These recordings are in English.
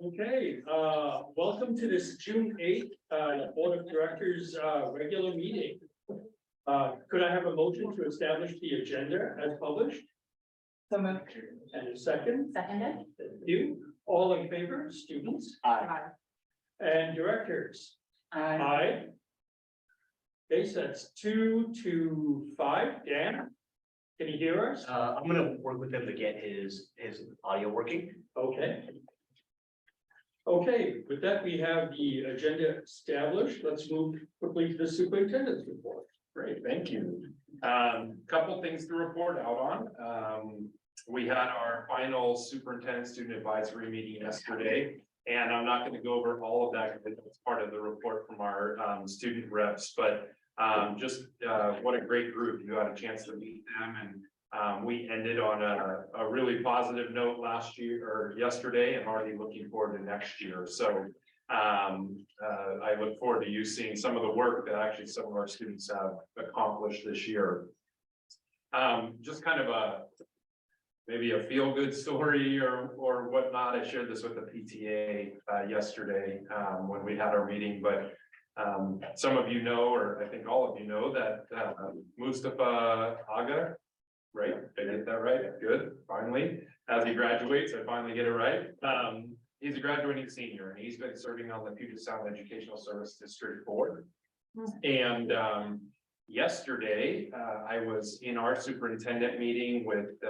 Okay, welcome to this June 8th, Board of Directors, regular meeting. Could I have a motion to establish the agenda as published? So moved. And a second? Seconded. You, all in favor, students Aye. and directors? Aye. Aye. Okay, so that's 2 to 5. Dan, can you hear us? I'm gonna work with him to get his audio working. Okay. Okay, with that, we have the agenda established. Let's move quickly to the superintendent's report. Great, thank you. Couple things to report out on. We had our final superintendent student advisory meeting yesterday. And I'm not going to go over all of that because it's part of the report from our student reps, but just what a great group. You had a chance to meet them, and we ended on a really positive note last year or yesterday, and already looking forward to next year. So I look forward to you seeing some of the work that actually some of our students have accomplished this year. Just kind of maybe a feel-good story or whatnot. I shared this with the PTA yesterday when we had our meeting, but some of you know, or I think all of you know, that Mustafa Aga, right? Did I get that right? Good, finally. As he graduates, I finally get it right. He's a graduating senior, and he's been serving on the Puget Sound Educational Service District Board. And yesterday, I was in our superintendent meeting with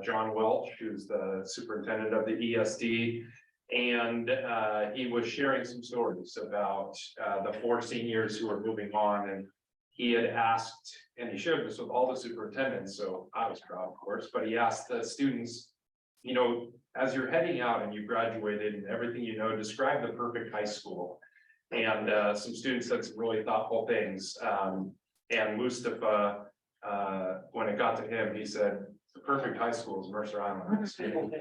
John Welch, who's the superintendent of the ESD, and he was sharing some stories about the 4 seniors who are moving on. And he had asked, and he shared this with all the superintendents, so I was proud, of course, but he asked the students, you know, as you're heading out and you graduated and everything you know, describe the perfect high school. And some students said some really thoughtful things. And Mustafa, when it got to him, he said, the perfect high school is Mercer Island High School.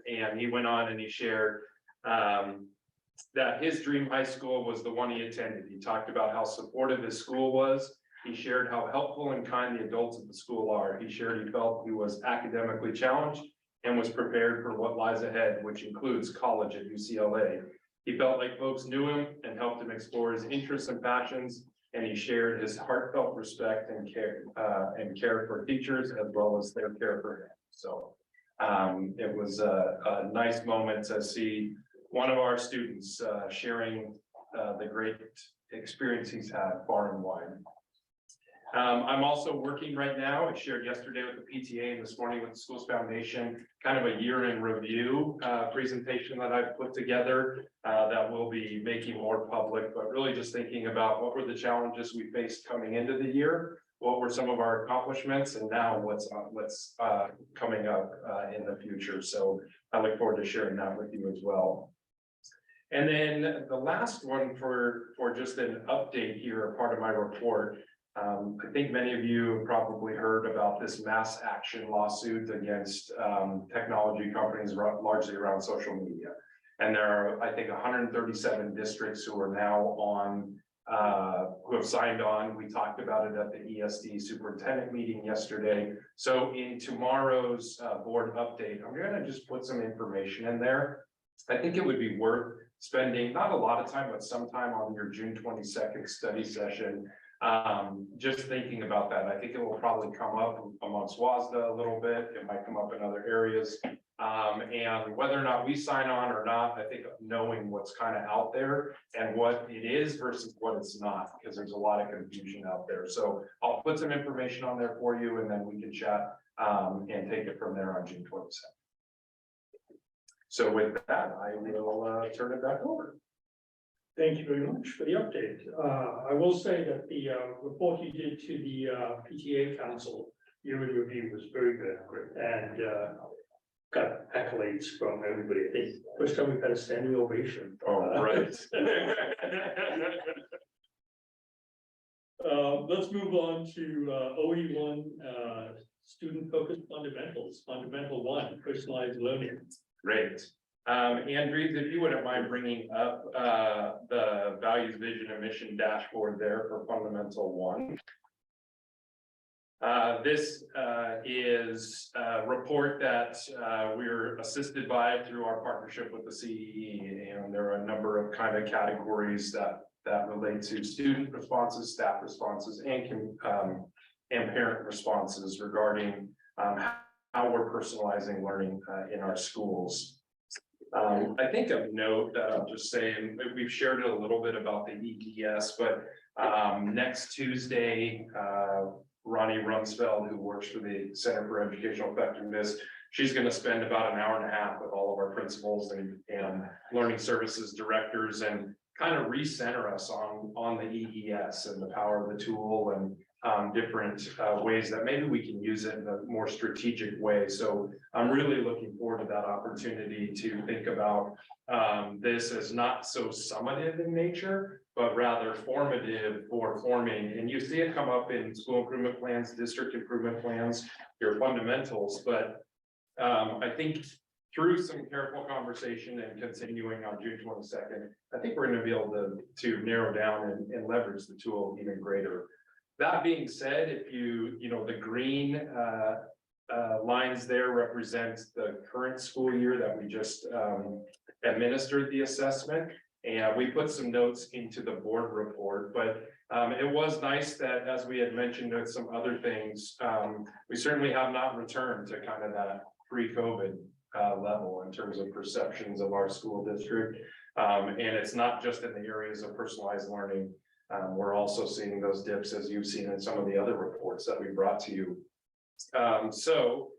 And he went on and he shared that his dream high school was the one he attended. He talked about how supportive his school was. He shared how helpful and kind the adults at the school are. He shared he felt he was academically challenged and was prepared for what lies ahead, which includes college at UCLA. He felt like folks knew him and helped him explore his interests and passions. And he shared his heartfelt respect and care for teachers as well as their care for him. So it was a nice moment to see one of our students sharing the great experience he's had far and wide. I'm also working right now. I shared yesterday with the PTA and this morning with the Schools Foundation, kind of a year in review presentation that I've put together that we'll be making more public, but really just thinking about what were the challenges we faced coming into the year, what were some of our accomplishments, and now what's coming up in the future. So I look forward to sharing that with you as well. And then the last one for just an update here, part of my report. I think many of you have probably heard about this mass action lawsuit against technology companies largely around social media. And there are, I think, 137 districts who are now on, who have signed on. We talked about it at the ESD superintendent meeting yesterday. So in tomorrow's board update, I'm going to just put some information in there. I think it would be worth spending not a lot of time, but some time on your June 22nd study session. Just thinking about that. I think it will probably come up amongst WASDA a little bit. It might come up in other areas. And whether or not we sign on or not, I think knowing what's kind of out there and what it is versus what it's not, because there's a lot of confusion out there. So I'll put some information on there for you, and then we can chat and take it from there on June 22nd. So with that, I will turn it back over. Thank you very much for the update. I will say that the report you did to the PTA Council year in review was very good, and got accolades from everybody. I think first time we've had a standing ovation. Oh, right. Let's move on to OE1 student-focused fundamentals. Fundamental 1, personalized learning. Great. Andrews, if you wouldn't mind bringing up the values, vision, and mission dashboard there for fundamental 1. This is a report that we're assisted by through our partnership with the CEE, and there are a number of kind of categories that relate to student responses, staff responses, and parent responses regarding how we're personalizing learning in our schools. I think of note that I'll just say, and we've shared it a little bit about the EDS, but next Tuesday, Ronnie Rumsfeld, who works for the Center for Educational Effectiveness, she's going to spend about an hour and a half with all of our principals and learning services directors and kind of recenter us on the EES and the power of the tool and different ways that maybe we can use it in a more strategic way. So I'm really looking forward to that opportunity to think about this as not so summative in nature, but rather formative for forming. And you see it come up in school improvement plans, district improvement plans, your fundamentals. But I think through some careful conversation and continuing on June 22nd, I think we're going to be able to narrow down and leverage the tool even greater. That being said, if the green lines there represent the current school year that we just administered the assessment. And we put some notes into the board report, but it was nice that, as we had mentioned with some other things, we certainly have not returned to kind of that pre-COVID level in terms of perceptions of our school district. And it's not just in the areas of personalized learning. We're also seeing those dips, as you've seen in some of the other reports that we brought to you. So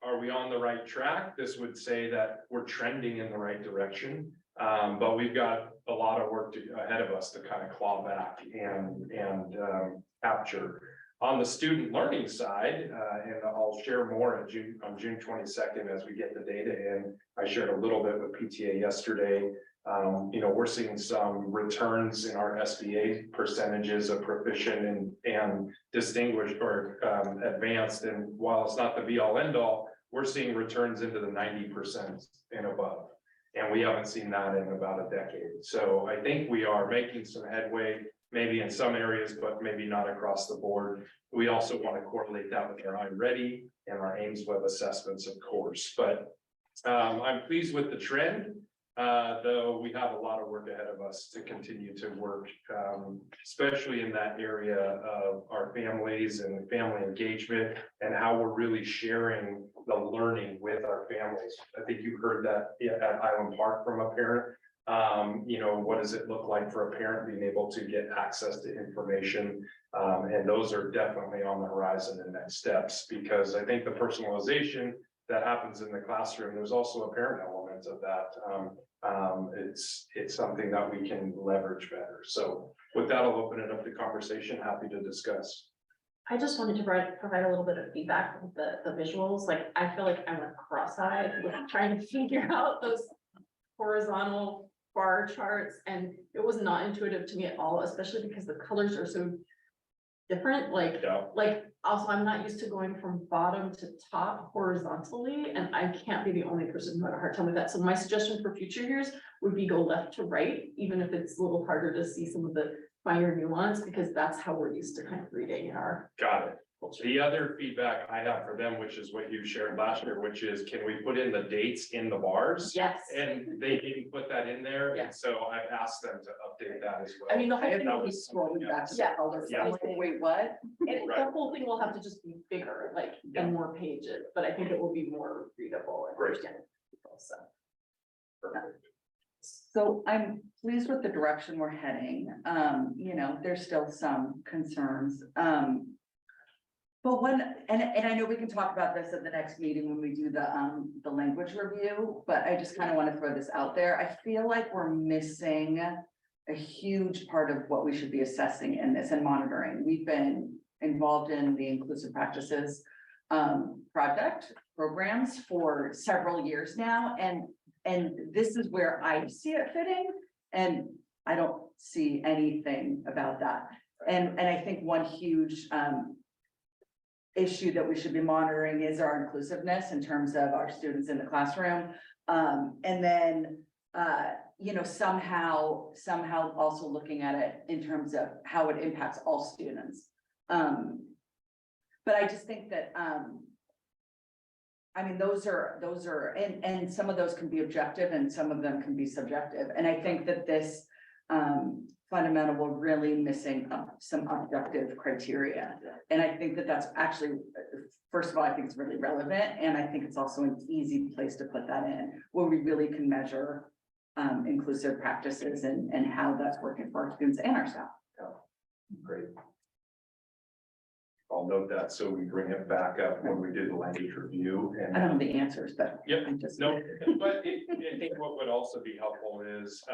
are we on the right track? This would say that we're trending in the right direction. But we've got a lot of work ahead of us to kind of claw back and capture. On the student learning side, and I'll share more on June 22nd as we get the data in. I shared a little bit with PTA yesterday. We're seeing some returns in our SBA percentages of proficient and distinguished or advanced. And while it's not the be all end all, we're seeing returns into the 90% and above. And we haven't seen that in about a decade. So I think we are making some headway, maybe in some areas, but maybe not across the board. We also want to correlate that with our iReady and our Ames Web assessments, of course. But I'm pleased with the trend, though we have a lot of work ahead of us to continue to work, especially in that area of our families and family engagement and how we're really sharing the learning with our families. I think you heard that at Highland Park from a parent. What does it look like for a parent being able to get access to information? And those are definitely on the horizon and next steps, because I think the personalization that happens in the classroom, there's also a parent element of that. It's something that we can leverage better. So with that, I'll open it up to conversation. Happy to discuss. I just wanted to provide a little bit of feedback with the visuals. Like, I feel like I went cross-eyed with trying to figure out those horizontal bar charts, and it was not intuitive to me at all, especially because the colors are so different. Like also, I'm not used to going from bottom to top horizontally, and I can't be the only person who had a hard time with that. So my suggestion for future years would be go left to right, even if it's a little harder to see some of the finer nuance, because that's how we're used to kind of reading in our Got it. The other feedback I have for them, which is what you shared last year, which is, can we put in the dates in the bars? yes. And they didn't put that in there. Yeah. And so I've asked them to update that as well. I mean, the whole thing that will be was scrolling back to the yeah. colors. Yeah. Like, wait, what? And Right. the whole thing will have to just be bigger, like, Yeah. and more pages, but I think it will be more readable and Great. understandable for people, so. Perfect. So I'm pleased with the direction we're heading. There's still some concerns. But and I know we can talk about this at the next meeting when we do the language review, but I just kind of want to throw this out there. I feel like we're missing a huge part of what we should be assessing in this and monitoring. We've been involved in the inclusive practices project programs for several years now, and this is where I see it fitting, and I don't see anything about that. And I think one huge issue that we should be monitoring is our inclusiveness in terms of our students in the classroom. And then, somehow also looking at it in terms of how it impacts all students. But But I just think that, I mean, those are, and some of those can be objective and some of them can be subjective. And I think that this, fundamental, we're really missing some objective criteria. And I think that that's actually, first of all, I think it's really relevant. And I think it's also an easy place to put that in, where we really can measure inclusive practices and how that's working for our students and our staff. Great. I'll note that, so we bring it back up when we do the language review and. I don't know the answers, but. Yep, I'm just. no, but I think what would also be helpful is,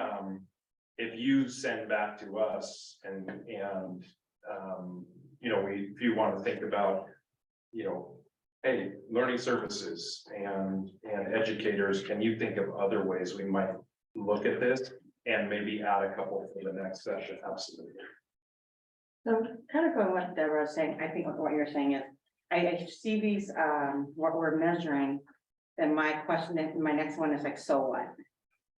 if you send back to us and, you know, if you want to think about, you know, hey, learning services and educators, can you think of other ways we might look at this and maybe add a couple for the next session? Absolutely. So kind of going what Deborah was saying, I think what you're saying is, I see these, what we're measuring. And my question, my next one is like, so what?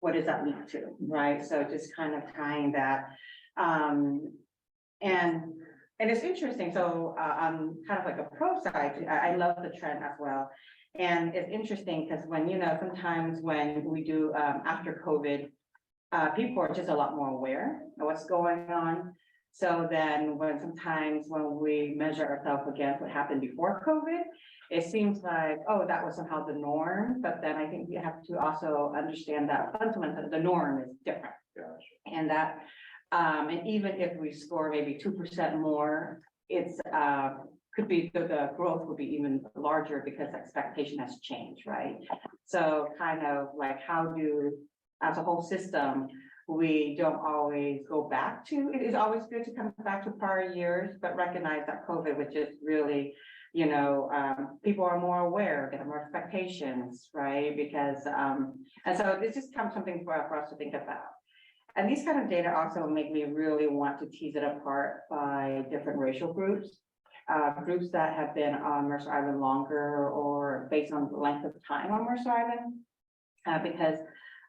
What does that lead to, right? So just kind of tying that. And it's interesting, so on kind of like a pro side, I love the trend as well. And it's interesting because when, you know, sometimes when we do after COVID, people are just a lot more aware of what's going on. So then sometimes when we measure ourselves against what happened before COVID, it seems like, oh, that was somehow the norm. But then I think we have to also understand that fundamentally the norm is different. Gotcha. And that, and even if we score maybe 2% more, it's could be the growth will be even larger because expectation has changed, right? So kind of like how do, as a whole system, we don't always go back to, it is always good to come back to prior years, but recognize that COVID, which is really, you know, people are more aware, they have more expectations, right? Because, and so this just comes something for us to think about. And these kind of data also make me really want to tease it apart by different racial groups. Groups that have been on Mercer Island longer or based on the length of time on Mercer Island. Because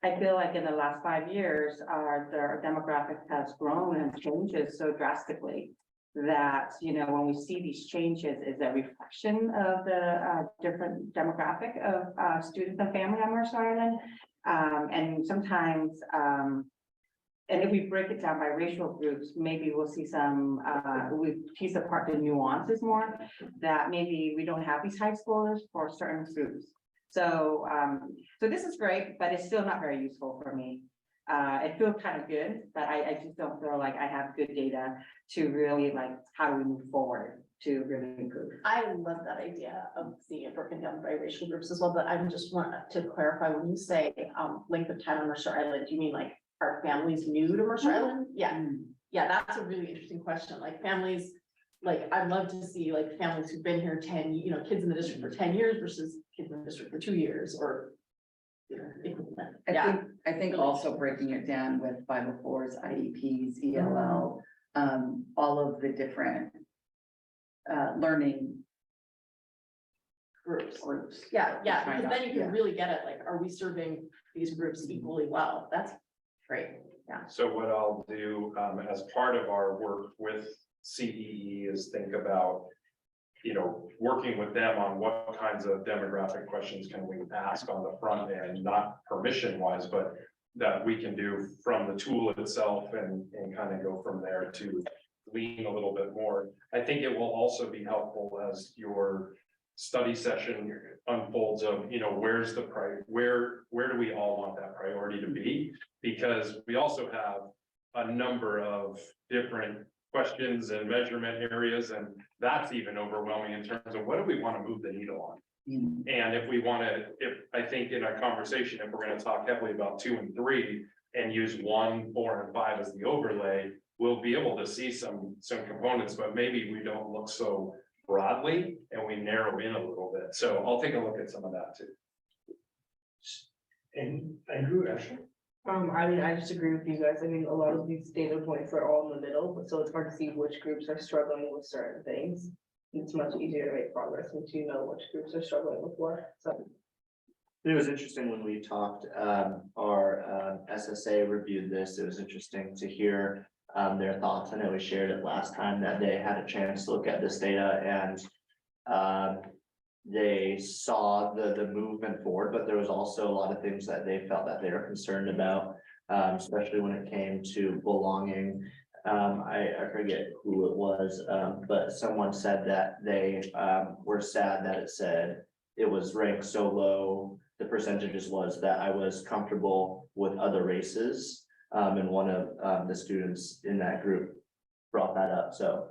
I feel like in the last 5 years, their demographic has grown and changes so drastically that, you know, when we see these changes is a reflection of the different demographic of students and family on Mercer Island. And sometimes, and if we break it down by racial groups, maybe we'll see some, we piece apart the nuances more, that maybe we don't have these high schoolers for certain groups. So, so this is great, but it's still not very useful for me. It feels kind of good, but I just don't feel like I have good data to really like, how do we move forward to really improve? I love that idea of seeing it broken down by racial groups as well, but I just want to clarify, when you say length of time on Mercer Island, do you mean like, are families new to Mercer Island? Yeah, yeah, that's a really interesting question. Like families, like I'd love to see like families who've been here 10, you know, kids in the district for 10 years versus kids in the district for 2 years, or you know, I think also breaking it down with 504s, IEPs, ELL, all of the different learning groups. groups. Yeah, yeah, Find because then out, you can yeah. really get it. Like, are we serving these groups equally well? That's great. Yeah. So what I'll do, as part of our work with CEE is think about, you know, working with them on what kinds of demographic questions can we ask on the front end, not permission wise, but that we can do from the tool itself and kind of go from there to lean a little bit more. I think it will also be helpful as your study session unfolds of, you know, where's the where do we all want that priority to be? Because we also have a number of different questions and measurement areas, and that's even overwhelming in terms of what do we want to move the needle on? And if we want to, I think in a conversation, if we're going to talk heavily about 2 and 3 and use 1, 4, and 5 as the overlay, we'll be able to see some components, but maybe we don't look so broadly and we narrow in a little bit. So I'll take a look at some of that too. And Andrew, Ashley? I mean, I just agree with you guys. I mean, a lot of these data points are all in the middle, but so it's hard to see which groups are struggling with certain things. It's much easier to make progress once you know which groups are struggling with what, so. It was interesting when we talked, our SSA reviewed this. It was interesting to hear their thoughts. I know we shared it last time that they had a chance to look at this data, and They saw the movement forward, but there was also a lot of things that they felt that they were concerned about, especially when it came to belonging. I forget who it was, but someone said that they, were sad that it said it was ranked so low. The percentages was that I was comfortable with other races. And one of, the students in that group brought that up, so,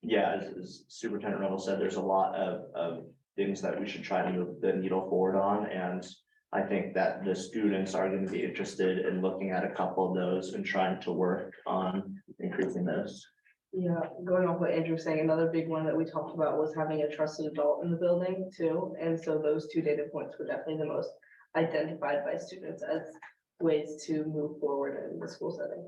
yeah, as Superintendent Reynolds said, there's a lot of things that we should try to move the needle forward on, and I think that the students are going to be interested in looking at a couple of those and trying to work on increasing those. Yeah, going off what Andrew's saying, another big one that we talked about was having a trusted adult in the building too. And so those two data points were definitely the most identified by students as ways to move forward in the school setting.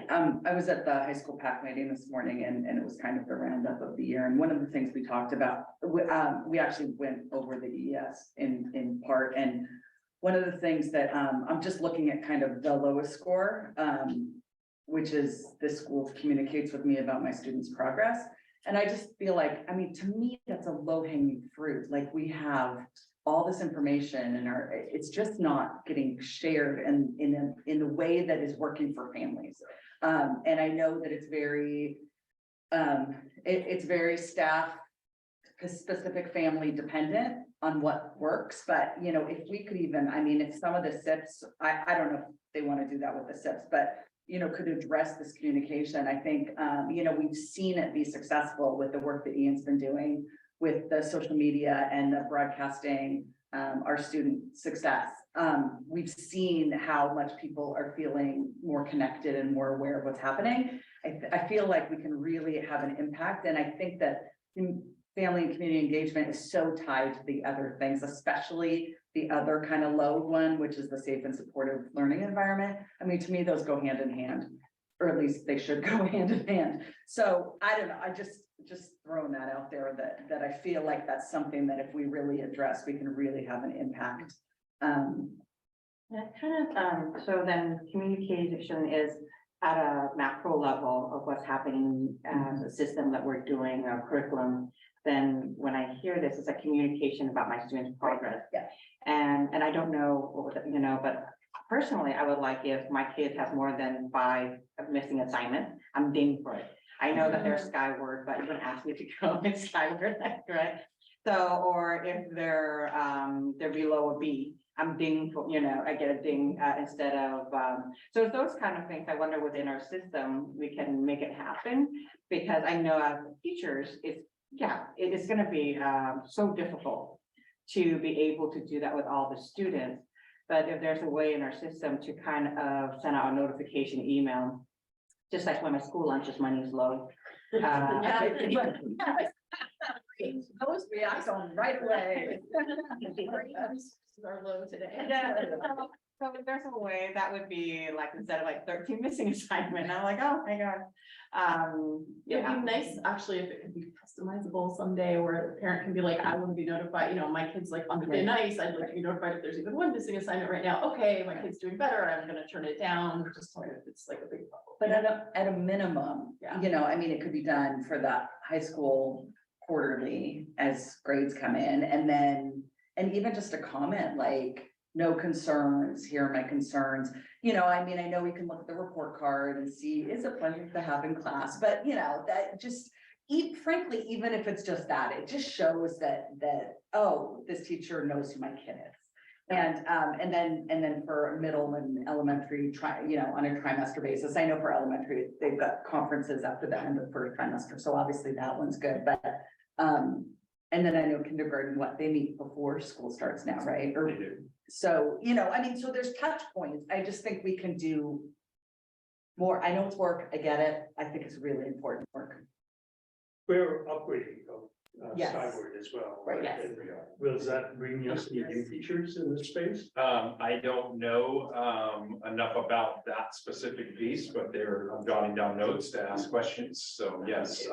I was at the high school PAC meeting this morning and it was kind of the roundup of the year. And one of the things we talked about, we actually went over the ES in part. And one of the things that I'm just looking at kind of the lowest score, which is this school communicates with me about my students' progress. And I just feel like, I mean, to me, that's a low hanging fruit. Like we have all this information and it's just not getting shared in the way that is working for families. And I know that it's very, it's very staff specific, family dependent on what works. But, you know, if we could even, I mean, if some of the SIPs, I don't know if they want to do that with the SIPs, but, you know, could address this communication. I think, you know, we've seen it be successful with the work that Ian's been doing with the social media and the broadcasting, our student success. We've seen how much people are feeling more connected and more aware of what's happening. I feel like we can really have an impact. And I think that family and community engagement is so tied to the other things, especially the other kind of low one, which is the safe and supportive learning environment. I mean, to me, those go hand in hand, or at least they should go hand in hand. So I don't know, I just throwing that out there that I feel like that's something that if we really address, we can really have an impact. That kind of, so then communication is at a macro level of what's happening as a system that we're doing, our curriculum. Then when I hear this, it's a communication about my students' progress. Yeah. And I don't know, you know, but personally, I would like if my kid has more than 5 missing assignments, I'm dinged for it. I know that they're skyward, but you're gonna ask me to go in skyward, right? So, or if they're below a B, I'm dinged for, you know, I get a ding instead of, so those kind of things, I wonder within our system, we can make it happen. Because I know as teachers, it is gonna be so difficult to be able to do that with all the students. But if there's a way in our system to kind of send out a notification email, just like when my school lunches money is low. Those react on right away. Are low today. Yeah, so if there's a way that would be like, instead of like 13 missing assignment, I'm like, oh my God. It'd be nice actually if it could be customizable someday where the parent can be like, I want to be notified, you know, my kid's like on the day nice, I'd like to be notified if there's even one missing assignment right now. Okay, my kid's doing better, I'm gonna turn it down, just tell me if it's like a big problem. But at a minimum, Yeah. you know, I mean, it could be done for the high school quarterly as grades come in, and even just a comment like, no concerns, here are my concerns. You know, I mean, I know we can look at the report card and see, is it pleasure to have in class, but you know, that just, frankly, even if it's just that, it just shows that, oh, this teacher knows who my kid is. And then for middle and elementary, you know, on a trimester basis, I know for elementary, they've got conferences after the end of the first trimester. So obviously that one's good, but, and then I know kindergarten, they meet before school starts now, right? Or, They do. so, you know, I mean, so there's touch points. I just think we can do more. I know it's work. I get it. I think it's really important work. We're upgrading of Yes. Skyward as well. Right, yes. And will that bring us any new features in this space? I don't know enough about that specific piece, but I'm jotting down notes to ask questions. So yes,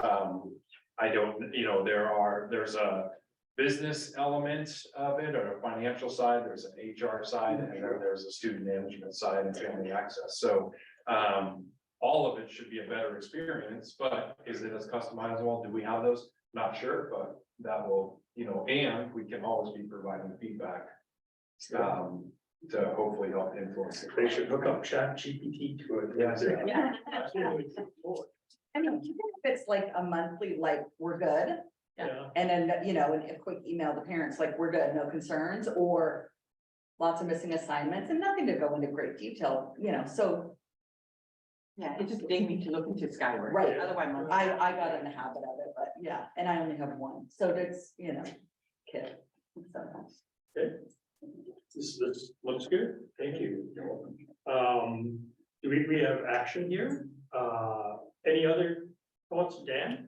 I don't, you know, there's a business element of it, or a financial side, there's an HR side, and there's a student management side and family access. So all of it should be a better experience, but is it as customizable? Do we have those? Not sure, but that will, and we can always be providing feedback. To hopefully help influence. They should hook up Chat GPT to it. Yes. Yeah. Absolutely. I mean, even if it's like a monthly, like, we're good, Yeah, and then, and a quick email to parents, like, we're good, no concerns, or lots of missing assignments, and nothing to go into great detail, so Yeah, it just gave me to look into Skyward. Right. Otherwise, I got in the habit of it, but yeah, and I only have one, so it's, kid. So, okay. This looks good, thank you. Do we have action here? Any other thoughts, Dan?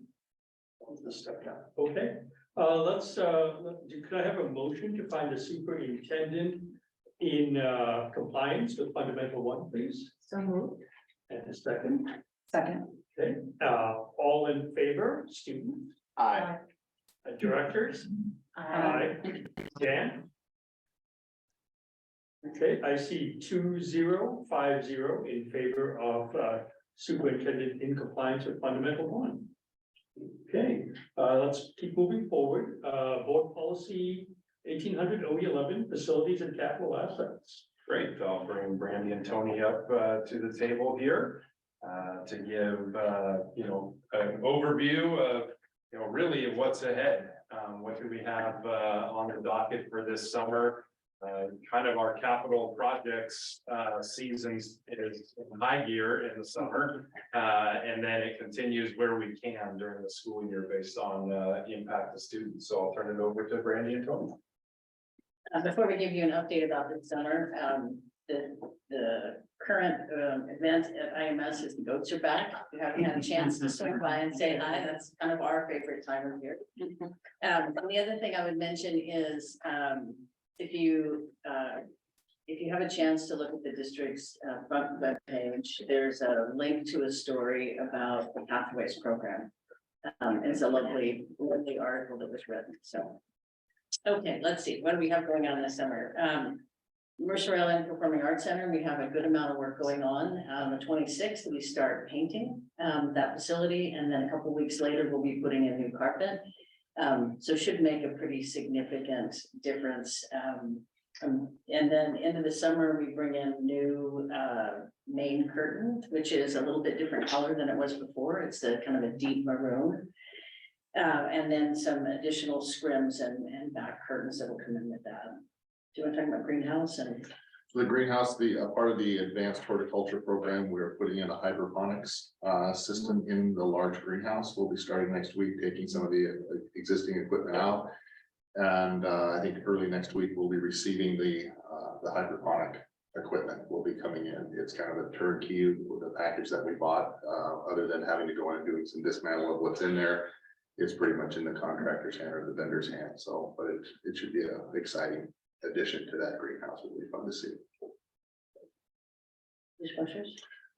Okay, could I have a motion to find a superintendent in compliance with Fundamental 1, please? So moved. And a second, second, okay, all in favor, students, Aye. directors? I Dan? Okay, I see 2050 in favor of superintendent in compliance with Fundamental 1. Okay, let's keep moving forward. Board policy 1800 OE11, facilities and capital assets. Great, I'll bring Brandy and Tony up to the table here to give an overview of really of what's ahead. What do we have on the docket for this summer? Kind of our capital projects seasons is in high gear in the summer, and then it continues where we can during the school year based on impact to students. So I'll turn it over to Brandy and Tony. Before we give you an update about the summer, the current event at IMS is the goats are back. If you haven't had a chance to swing by and say hi, that's kind of our favorite time of year. And the other thing I would mention is, if you have a chance to look at the district's front web page, there's a link to a story about the Pathways program. It's a lovely article that was written, so. Okay, let's see, what do we have going on this summer? Mercer Island Performing Arts Center, we have a good amount of work going on. The 26th, we start painting that facility, and then a couple of weeks later, we'll be putting in new carpet. So should make a pretty significant difference. And then into the summer, we bring in new main curtain, which is a little bit different color than it was before. It's a kind of a deep maroon. And then some additional scrims and back curtains that will come in with that. Do you want to talk about greenhouse and? The greenhouse, the part of the advanced horticulture program, we're putting in a hydroponics system in the large greenhouse. We'll be starting next week, taking some of the existing equipment out. And I think early next week, we'll be receiving the hydroponic equipment will be coming in. It's kind of a turnkey with the package that we bought, other than having to go in and doing some dismantle of what's in there. It's pretty much in the contractor's hand or the vendor's hand. So, but it should be an exciting addition to that greenhouse. It'll be fun to see. Dishwashers?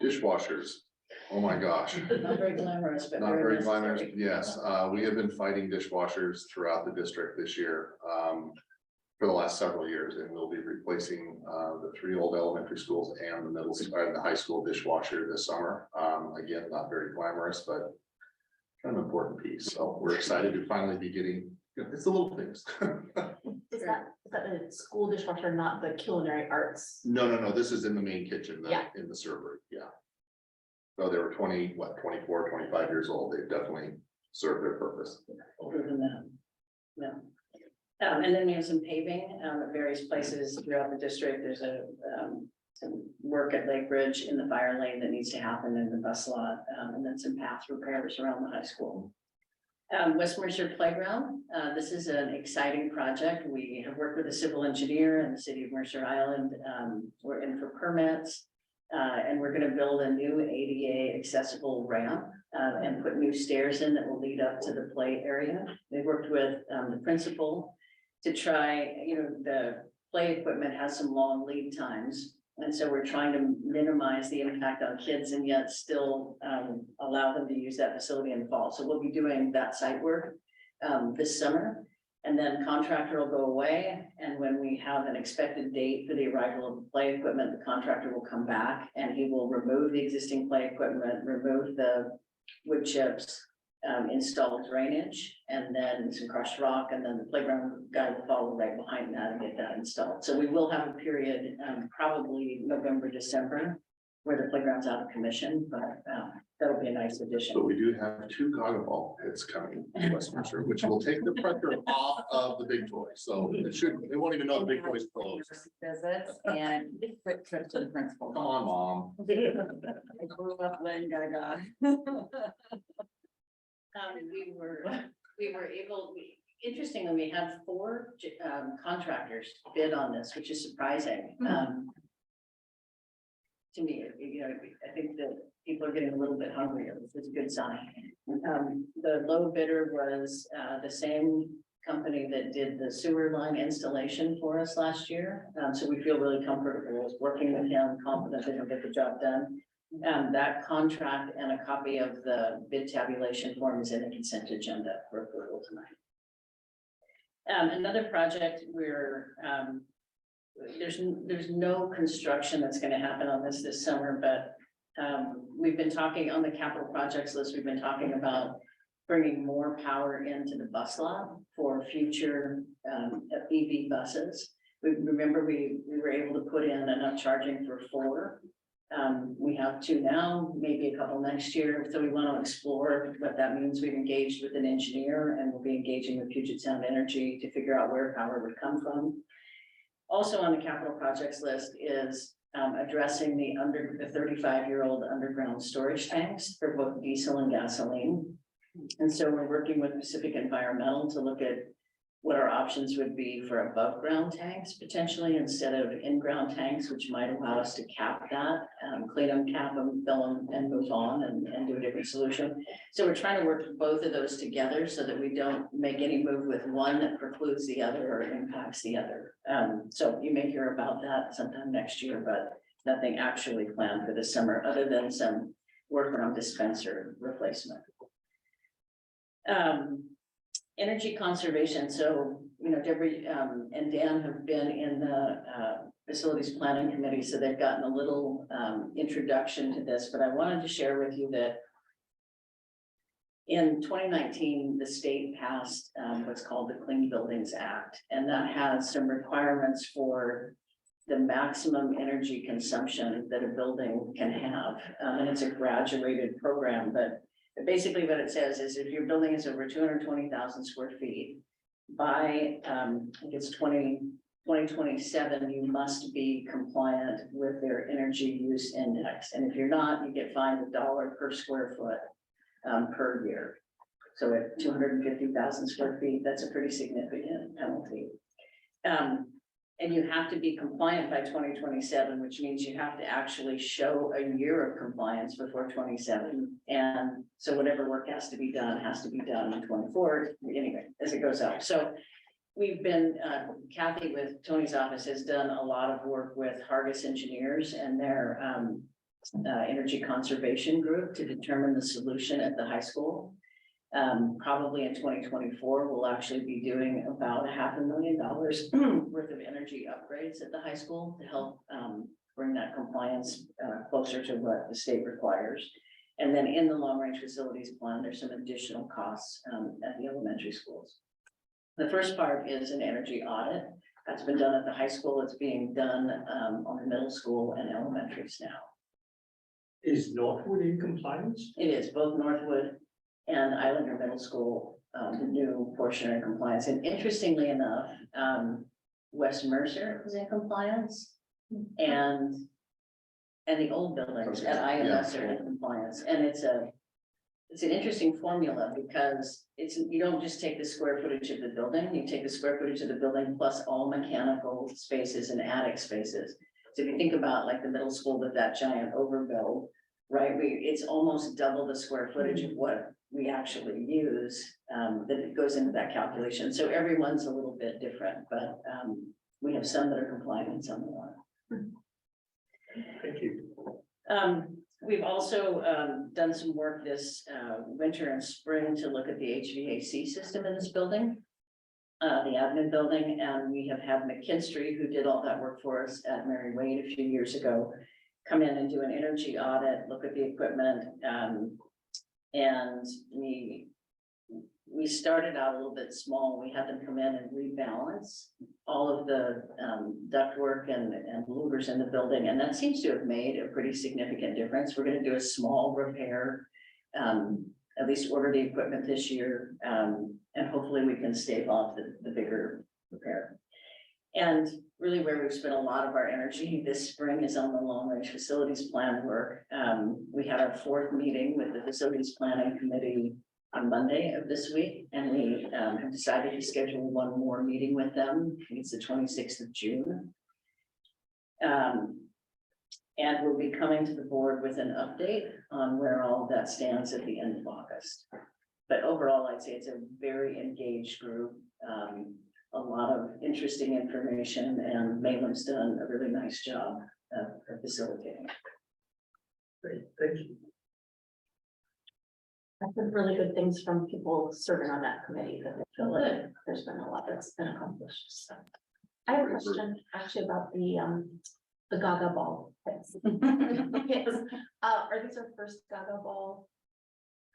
Dishwashers, oh my gosh, Not very glamorous, but not very necessary. glamorous, yes, we have been fighting dishwashers throughout the district this year. For the last several years, and we'll be replacing the 3 old elementary schools and the middle school and the high school dishwasher this summer. Again, not very glamorous, but kind of an important piece. So we're excited to finally be getting, it's the little things. Is that the school dishwasher, not the culinary arts? No, this is in the main kitchen, Yeah. in the server, yeah. So they were 24, 25 years old. They definitely served their purpose. Older than that. Yeah. And then we have some paving at various places throughout the district. There's some work at Lake Bridge in the fire lane that needs to happen in the bus lot, and then some path repairs around the high school. West Mercer Playground, this is an exciting project. We have worked with a civil engineer in the city of Mercer Island. We're in for permits, and we're going to build a new ADA accessible ramp and put new stairs in that will lead up to the play area. We worked with the principal to try, the play equipment has some long lead times. And so we're trying to minimize the impact on kids and yet still allow them to use that facility in the fall. So we'll be doing that site work this summer. And then contractor will go away, and when we have an expected date for the arrival of play equipment, the contractor will come back and he will remove the existing play equipment, remove the wood chips, install drainage, and then some crushed rock, and then the playground guy will follow right behind that and get that installed. So we will have a period, probably November, December, where the playground's out of commission, but that'll be a nice addition. But we do have 2 Gaga ball pits coming to Westminster, which will take the pressure off of the big toys. So they won't even know the big toys closed. Visits and quick trip to the principal. Come on, Mom. I grew up playing Gaga. Interestingly, we had 4 contractors bid on this, which is surprising. To me, I think that people are getting a little bit hungrier, which is a good sign. The low bidder was the same company that did the sewer line installation for us last year. So we feel really comfortable working with him, confident that he'll get the job done. That contract and a copy of the bid tabulation form is in the consent agenda for approval tonight. Another project where there's no construction that's going to happen on this summer, but we've been talking on the capital projects list. We've been talking about bringing more power into the bus lot for future EV buses. Remember we were able to put in enough charging for 4. We have 2 now, maybe a couple next year. So we want to explore what that means. We've engaged with an engineer, and we'll be engaging with Puget Sound Energy to figure out where power would come from. Also on the capital projects list is addressing the 35-year-old underground storage tanks for both diesel and gasoline. And so we're working with Pacific Environmental to look at what our options would be for above ground tanks potentially instead of in-ground tanks, which might allow us to cap that, clean them, cap them, fill them, and move on and do a different solution. So we're trying to work both of those together so that we don't make any move with one that precludes the other or impacts the other. So you may hear about that sometime next year, but nothing actually planned for this summer other than some work around dispenser replacement. Energy conservation. So, Deborah and Dan have been in the facilities planning committee, so they've gotten a little introduction to this, but I wanted to share with you that in 2019, the state passed what's called the Clean Buildings Act, and that has some requirements for the maximum energy consumption that a building can have. And it's a graduated program, but basically what it says is if your building is over 220,000 square feet, by I think it's 2027, you must be compliant with their energy use index. And if you're not, you get fined $1 per square foot per year. So at 250,000 square feet, that's a pretty significant penalty. And you have to be compliant by 2027, which means you have to actually show a year of compliance before 27. And so whatever work has to be done in 24, anyway, as it goes out. So we've been, Kathy with Tony's office has done a lot of work with Hargis engineers and their energy conservation group to determine the solution at the high school. Probably in 2024, we'll actually be doing about $500,000 worth of energy upgrades at the high school to help bring that compliance closer to what the state requires. And then in the long range facilities plan, there's some additional costs at the elementary schools. The first part is an energy audit. That's been done at the high school. It's being done on the middle school and elementaries now. Is Northwood in compliance? It is both Northwood and Islander Middle School, the new portion are in compliance. And interestingly enough, West Mercer is in compliance and the old buildings at IMS are in compliance. And it's an interesting formula because you don't just take the square footage of the building, you take the square footage of the building plus all mechanical spaces and attic spaces. So if you think about like the middle school with that giant overbuild, right, it's almost double the square footage of what we actually use, that it goes into that calculation. So everyone's a little bit different, but we have some that are compliant and some that aren't. Thank you. We've also done some work this winter and spring to look at the HVAC system in this building. the admin building, and we have had McKinstry, who did all that work for us at Mary Wade a few years ago, come in and do an energy audit, look at the equipment, and we started out a little bit small. We had them come in and rebalance all of the ductwork and louvers in the building, and that seems to have made a pretty significant difference. We're gonna do a small repair, at least order the equipment this year, and hopefully we can stave off the bigger repair. And really where we've spent a lot of our energy this spring is on the long range facilities plan work. We had our 4th meeting with the facilities planning committee on Monday of this week, and we have decided to schedule one more meeting with them. It's the 26th of June. And we'll be coming to the board with an update on where all of that stands at the end of August. But overall, I'd say it's a very engaged group, a lot of interesting information, and Maitland's done a really nice job of facilitating. Great, thank you. I've heard really good things from people serving on that committee, that they feel that there's been a lot that's been accomplished, so. I have a question actually about the Gaga ball pits. Pits. Are these our first Gaga ball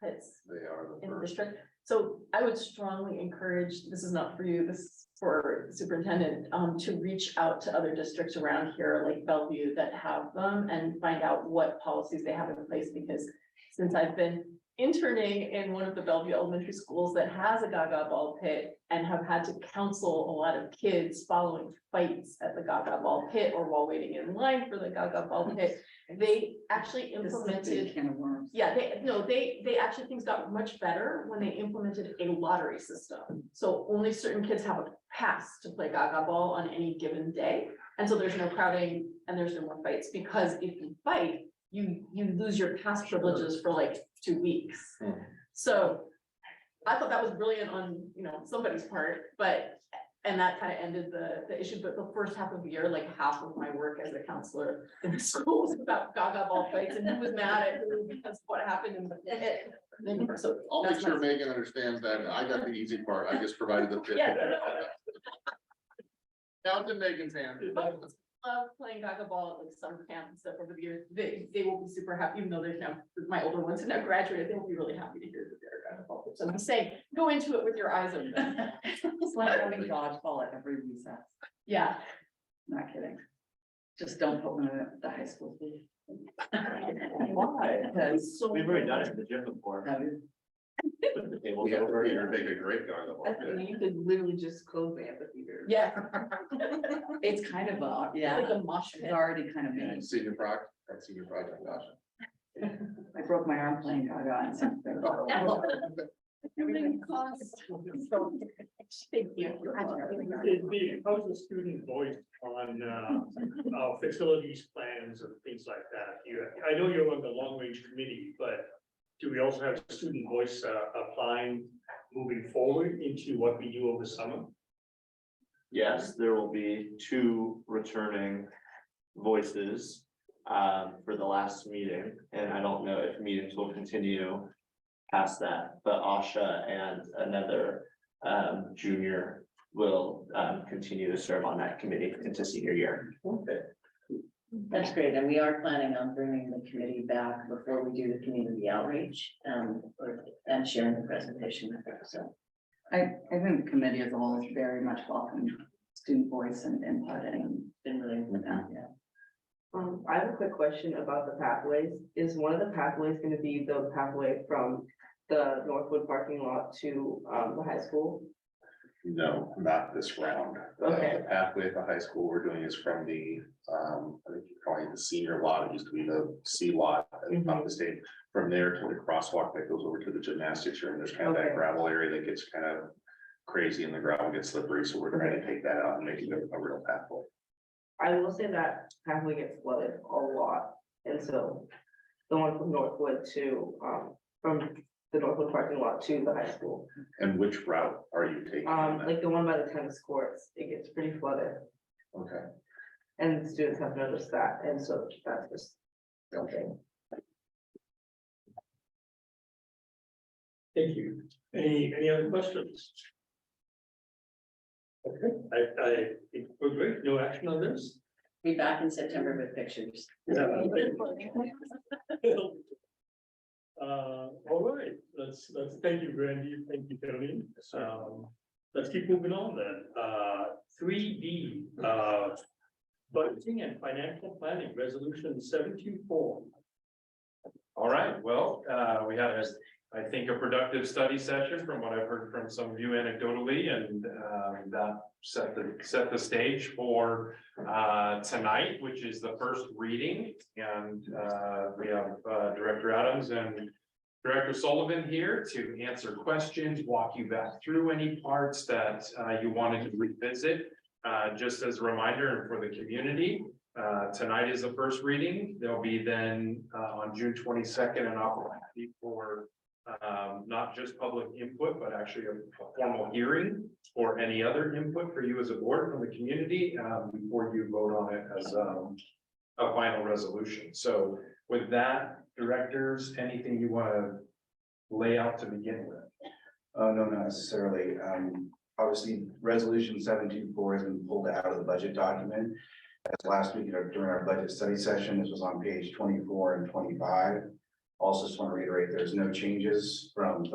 pits They are the in the first. district? So I would strongly encourage, this is not for you, this is for the superintendent, to reach out to other districts around here, like Bellevue, that have them, and find out what policies they have in place, because since I've been interning in one of the Bellevue elementary schools that has a Gaga ball pit, and have had to counsel a lot of kids following fights at the Gaga ball pit or while waiting in line for the Gaga ball pit, they actually This is a implemented. big can of worms. Yeah, they actually, things got much better when they implemented a lottery system. So only certain kids have a pass to play Gaga ball on any given day. And so there's no crowding and there's no more fights, because if you fight, you lose your pass privileges for like 2 weeks. So I thought that was brilliant on, somebody's part, and that kind of ended the issue. But the first half of the year, like half of my work as a counselor in the school was about Gaga ball fights and who was mad at who because of what happened in the pit. So I'll make that's sure my- Megan understands that I got the easy part. I just provided the. Yeah. Now it's in Megan's hand. Love playing Gaga ball at like summer camp and stuff over the years. They will be super happy, even though they're now, my older ones have now graduated, they will be really happy to hear that they're Gaga ball. So I'm saying, go into it with your eyes open. It's like having dodgeball at every recess. Yeah. Not kidding. Just don't put one at the high school. Please. Why? Because We've already done it in the gym before. Put the tables We have to over. figure make a great Gaga ball. You could literally just close the amphitheater. Yeah. it's kind of Like yeah, a mosh it's pit. already kind of And made. senior project, that's senior project, gosh. I broke my arm playing Gaga and something. Everything costs. Thank you. How's the student voice on facilities plans and things like that? I know you're on the long range committee, but do we also have student voice applying moving forward into what we do over summer? Yes, there will be 2 returning voices for the last meeting, and I don't know if meetings will continue past that, but Asha and another junior will continue to serve on that committee into senior year. Okay. That's great, and we are planning on bringing the committee back before we do the community outreach, and sharing the presentation with her, so. I think the committee as a whole is very much welcome student voice and input and Been really with that, yeah. I have a quick question about the pathways. Is one of the pathways going to be the pathway from the Northwood parking lot to the high school? No, not this round. Okay. The pathway at the high school we're doing is from the, I think you're calling it the senior lot, it used to be the C lot at the top of the state. From there to the crosswalk that goes over to the gymnastics room, there's kind of that Okay. gravel area that gets kind of crazy and the gravel gets slippery, so we're trying to take that out and make it a real pathway. I will say that pathway gets flooded a lot, and so the one from Northwood to from the Northwood parking lot to the high school. And which route are you taking? on that? Like the one by the tennis courts, it gets pretty flooded, Okay, and the students have noticed that, and so that's just something. Thank you. Any other questions? Okay, think we're great, no action on this? Be back in September with pictures. All right, let's, thank you, Brandy, thank you, Tony. Let's keep moving on then. 3D, budgeting and financial planning, resolution 724. All right, well, we had, I think, a productive study session from what I've heard from some of you anecdotally, and that set the stage for tonight, which is the first reading. And we have Director Adams and Director Sullivan here to answer questions, walk you back through any parts that you wanted to revisit. Just as a reminder and for the community, tonight is the first reading. There'll be then on June 22nd an opportunity for not just public input, but actually a formal hearing or any other input for you as a board from the community before you vote on it as a final resolution. So with that, directors, anything you want to lay out to begin with? No, not necessarily. Obviously, resolution 724 has been pulled out of the budget document. As last week, during our budget study session, this was on page 24 and 25. Also, just want to reiterate, there's no changes from last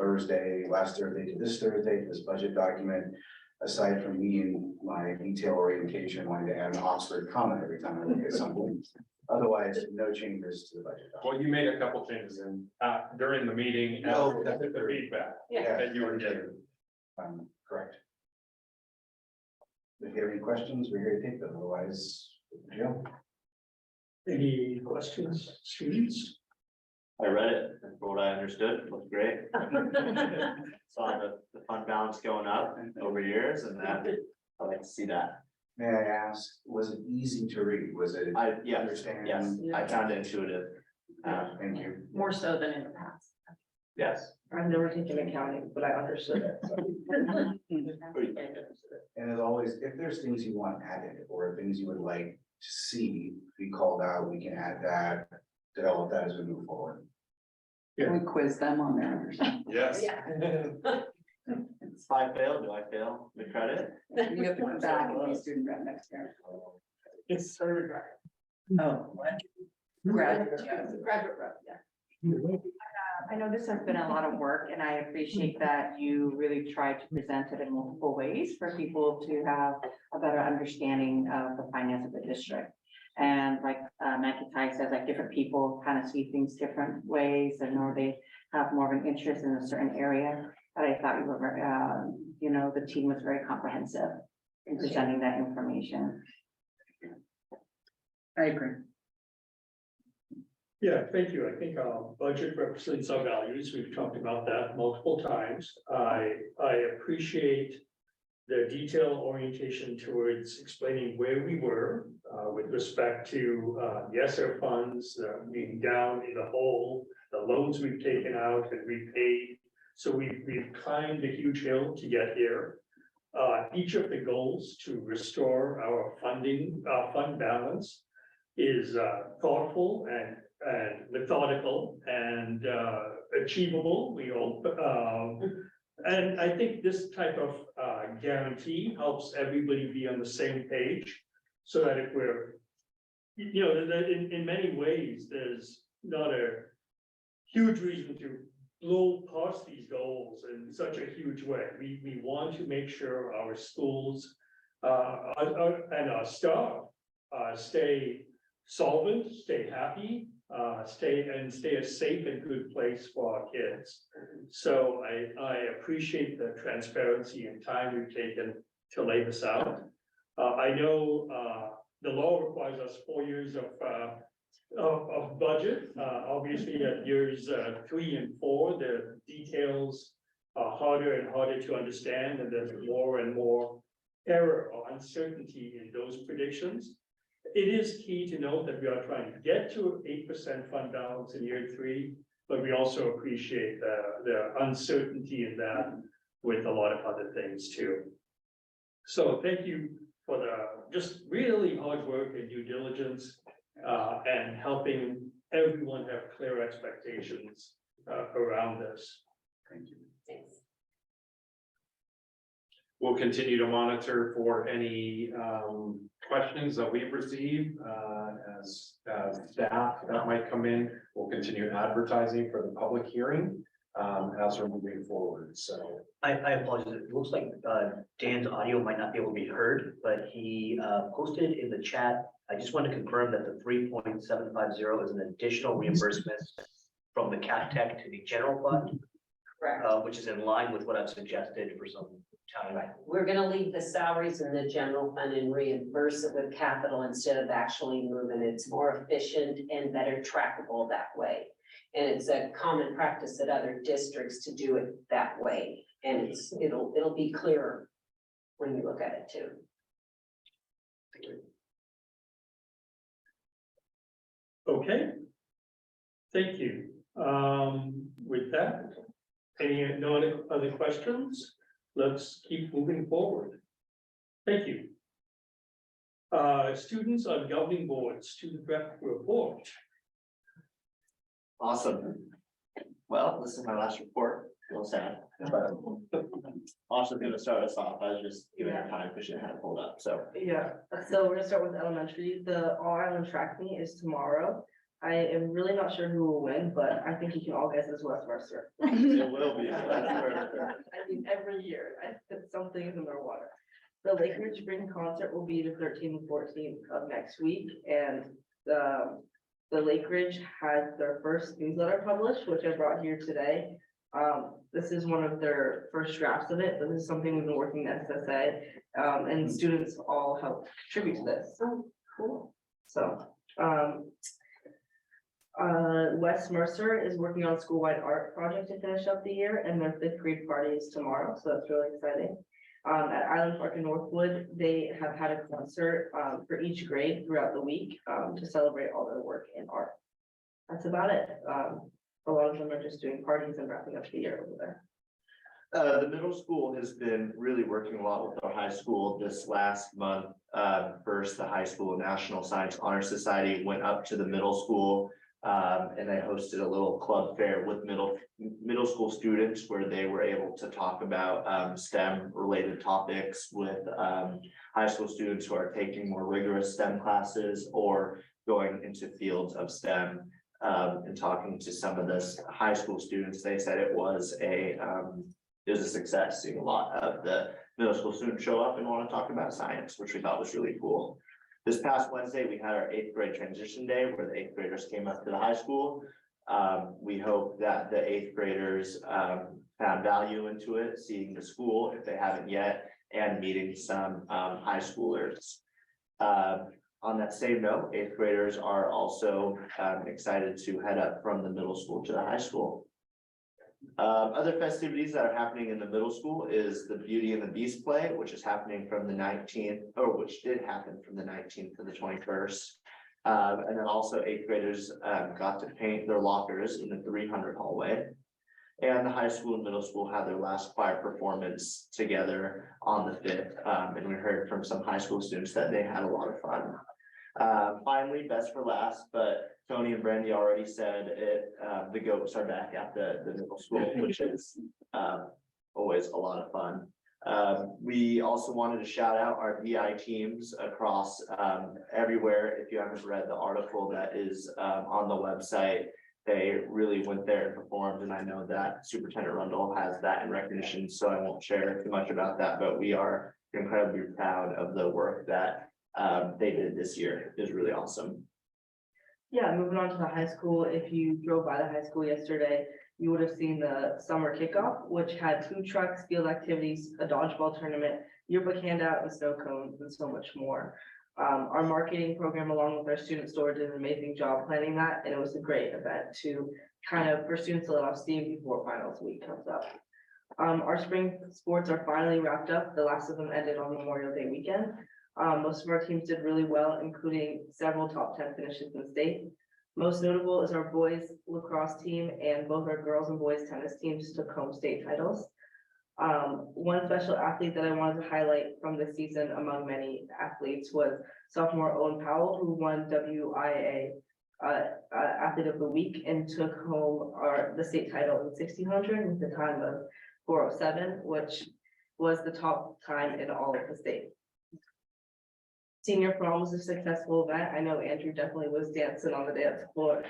Thursday to this Thursday to this budget document. Aside from me and my detail orientation, wanting to add an Oxford comment every time I look at something. Otherwise, no changes to the budget document. Well, you made a couple changes in during the meeting. No, That's the feedback Yeah. that you were getting. Correct. If you have any questions, we're here to take them. Otherwise, Joe. Any questions, students? I read it, and from what I understood, it looked great. Saw the fund balance going up over years, and that, I like to see that. May I ask, was it easy to read? Was it? Yes, Understand? yes, I found it intuitive. Thank you. More so than in the past. Yes. I've never taken accounting, but I understood it. So. And as always, if there's things you want added or things you would like to see be called out, we can add that, develop that as we move forward. We quiz them on their understanding. Yes. If I fail, do I fail the credit? You have to come back and be student rep next year. It's Oh, what? Graduate. Graduate rep, yeah. I know this has been a lot of work, and I appreciate that you really tried to present it in multiple ways for people to have a better understanding of the finance of the district. And like McIntyre says, like different people kind of see things different ways, and or they have more of an interest in a certain area. But I thought you were, the team was very comprehensive in presenting that information. I agree. Yeah, thank you. I think our budget represents our values. We've talked about that multiple times. I appreciate the detail orientation towards explaining where we were with respect to the ESSER funds being down in the hole, the loans we've taken out and repaid. So we've climbed a huge hill to get here. Each of the goals to restore our fund balance is thoughtful and methodical and achievable, we hope. And I think this type of guarantee helps everybody be on the same page, so that if we're, in many ways, there's not a huge reason to blow past these goals in such a huge way. We want to make sure our schools and our staff stay solvent, stay happy, stay a safe and good place for our kids. So I appreciate the transparency and time we've taken to lay this out. I know the law requires us 4 years of budget. Obviously at years 3 and 4, the details are harder and harder to understand, and there's more and more error or uncertainty in those predictions. It is key to note that we are trying to get to 8% fund balance in year 3, but we also appreciate the uncertainty in that with a lot of other things too. So thank you for the just really hard work and due diligence and helping everyone have clear expectations around this. Thank you. Thanks. We'll continue to monitor for any questions that we've received as staff that might come in. We'll continue advertising for the public hearing as we're moving forward, so. I apologize. It looks like Dan's audio might not be able to be heard, but he posted in the chat. I just want to confirm that the 3.750 is an additional reimbursement from the CapTech to the general fund, Correct. which is in line with what I've suggested for some time. We're gonna leave the salaries in the general fund and reimburse it with capital instead of actually moving. It's more efficient and better trackable that way. And it's a common practice at other districts to do it that way. And it'll be clearer when you look at it too. Okay. Thank you. With that, no other questions? Let's keep moving forward. Thank you. Students on governing boards, student rep report. Awesome. Well, this is my last report, a little sad, but also gonna start us off. I was just giving her time because she had it pulled up, so. Yeah, so we're gonna start with elementary. The all island track meet is tomorrow. I am really not sure who will win, but I think you can all guess it's West Mercer. It will be. That's perfect. I mean, every year, something is in their water. The Lake Ridge Spring Concert will be the 13th and 14th of next week, and the Lake Ridge had their first newsletter published, which I brought here today. This is one of their first drafts of it, but this is something we've been working at SSA, and students all help contribute to this. Oh, cool. So, West Mercer is working on a school-wide art project to finish up the year, and their 5th grade party is tomorrow, so that's really exciting. At Island Park in Northwood, they have had a concert for each grade throughout the week to celebrate all their work in art. That's about it. A lot of them are just doing parties and wrapping up the year over there. The middle school has been really working a lot with our high school. This last month, first, the high school National Science Honor Society went up to the middle school. And they hosted a little club fair with middle school students where they were able to talk about STEM related topics with high school students who are taking more rigorous STEM classes or going into fields of STEM. And talking to some of the high school students, they said it was a success, seeing a lot of the middle school students show up and want to talk about science, which we thought was really cool. This past Wednesday, we had our 8th grade transition day where the 8th graders came up to the high school. We hope that the 8th graders found value into it, seeing the school if they haven't yet, and meeting some high schoolers. On that same note, 8th graders are also excited to head up from the middle school to the high school. Other festivities that are happening in the middle school is the Beauty and the Beast play, which is happening from the 19th, or which did happen from the 19th to the 21st. And then also 8th graders got to paint their lockers in the 300 hallway. And the high school and middle school had their last choir performance together on the 5th. And we heard from some high school students that they had a lot of fun. Finally, best for last, but Tony and Brandy already said it, the goats are back at the middle school, which is always a lot of fun. We also wanted to shout out our VI teams across everywhere. If you haven't read the article that is on the website, they really went there and performed, and I know that Superintendent Rundle has that in recognition, so I won't share too much about that, but we are incredibly proud of the work that they did this year. It was really awesome. Yeah, moving on to the high school. If you drove by the high school yesterday, you would have seen the summer kickoff, which had food trucks, field activities, a dodgeball tournament, yearbook handout, and snow cones, and so much more. Our marketing program, along with our student store, did an amazing job planning that, and it was a great event to kind of for students to let off steam before finals week comes up. Our spring sports are finally wrapped up. The last of them ended on Memorial Day weekend. Most of our teams did really well, including several top 10 finishes in the state. Most notable is our boys lacrosse team, and both our girls and boys tennis teams took home state titles. One special athlete that I wanted to highlight from this season among many athletes was sophomore Owen Powell, who won WIA Athlete of the Week and took home the state title in 1600 with the time of 4:07, which was the top time in all of the state. Senior prom was a successful event. I know Andrew definitely was dancing on the dance floor.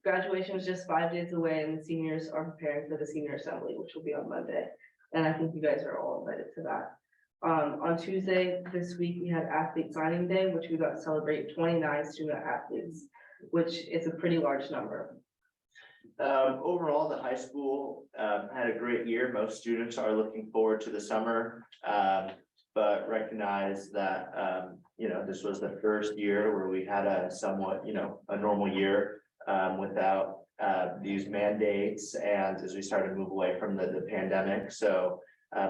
Graduation was just 5 days away and the seniors are preparing for the senior assembly, which will be on Monday. And I think you guys are all invited to that. On Tuesday this week, we had athlete signing day, which we got to celebrate 29 student athletes, which is a pretty large number. Overall, the high school had a great year. Most students are looking forward to the summer. But recognize that, this was the first year where we had a somewhat, a normal year without these mandates and as we started to move away from the pandemic. So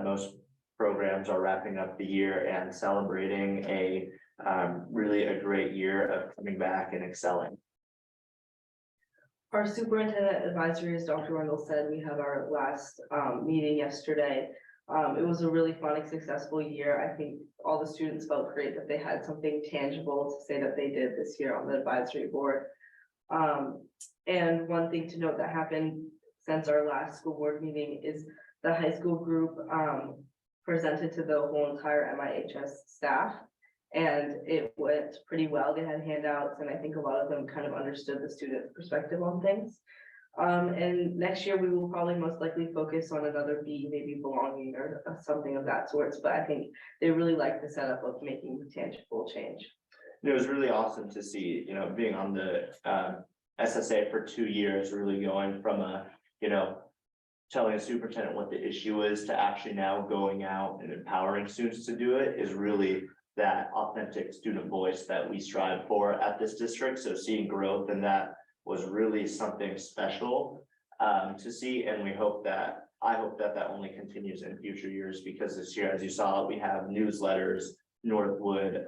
most programs are wrapping up the year and celebrating really a great year of coming back and excelling. Our superintendent advisory, as Dr. Rundle said, we had our last meeting yesterday. It was a really fun and successful year. I think all the students felt great that they had something tangible to say that they did this year on the advisory board. And one thing to note that happened since our last school board meeting is the high school group presented to the whole entire MIHS staff. And it went pretty well. They had handouts and I think a lot of them kind of understood the student perspective on things. And next year we will probably most likely focus on another B, maybe belonging or something of that sorts. But I think they really like the setup of making tangible change. It was really awesome to see, being on the SSA for 2 years, really going from telling a superintendent what the issue is to actually now going out and empowering students to do it is really that authentic student voice that we strive for at this district. So seeing growth in that was really something special to see. And I hope that only continues in future years, because this year, as you saw, we have newsletters, Northwood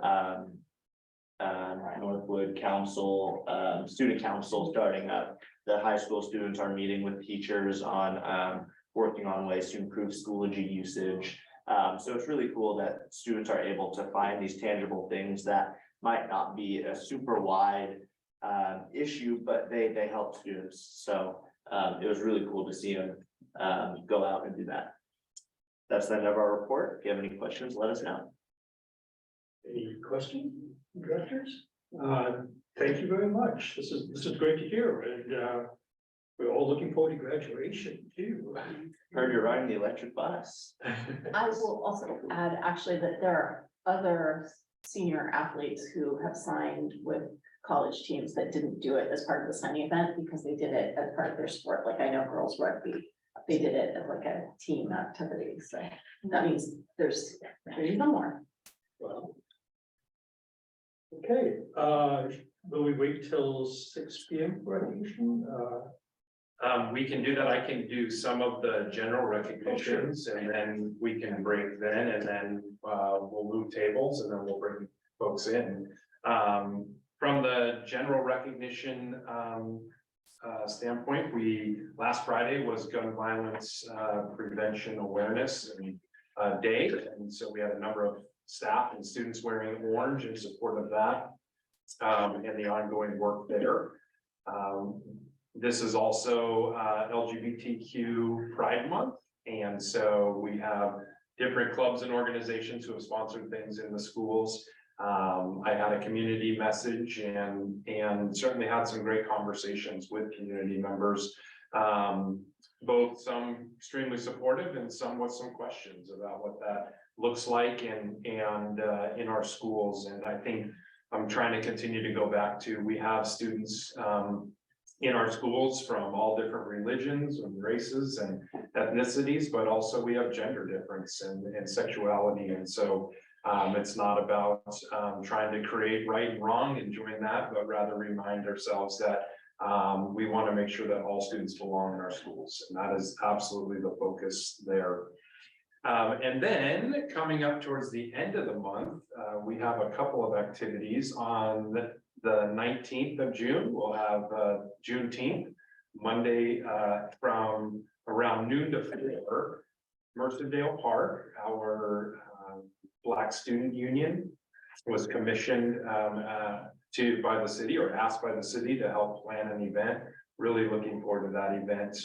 Council, Student Council starting up. The high school students are meeting with teachers on working on ways to improve Schoology usage. So it's really cool that students are able to find these tangible things that might not be a super wide issue, but they help students. So it was really cool to see them go out and do that. That's the end of our report. If you have any questions, let us know. Any questions, directors? Thank you very much. This is great to hear, and we're all looking forward to graduation too. Heard you're riding the electric bus. I will also add actually that there are other senior athletes who have signed with college teams that didn't do it as part of the signing event because they did it as part of their sport. Like I know girls rugby, they did it as like a team activity. So that means there's even more. Well, okay, will we wait till 6 p.m. for recognition? We can do that. I can do some of the general recognitions and then we can break then and then we'll move tables and then we'll bring folks in. From the general recognition standpoint, last Friday was Gun Violence Prevention Awareness Day. And so we had a number of staff and students wearing orange in support of that and the ongoing work there. This is also LGBTQ Pride Month. And so we have different clubs and organizations who have sponsored things in the schools. I had a community message and certainly had some great conversations with community members. Both some extremely supportive and some with some questions about what that looks like and in our schools. And I think I'm trying to continue to go back to, we have students in our schools from all different religions and races and ethnicities, but also we have gender difference and sexuality. And so it's not about trying to create right and wrong and join that, but rather remind ourselves that we want to make sure that all students belong in our schools. And that is absolutely the focus there. And then coming up towards the end of the month, we have a couple of activities. On the 19th of June, we'll have Juneteenth, Monday from around noon to 4, Mercedale Park. Our Black Student Union was commissioned by the city or asked by the city to help plan an event. Really looking forward to that event,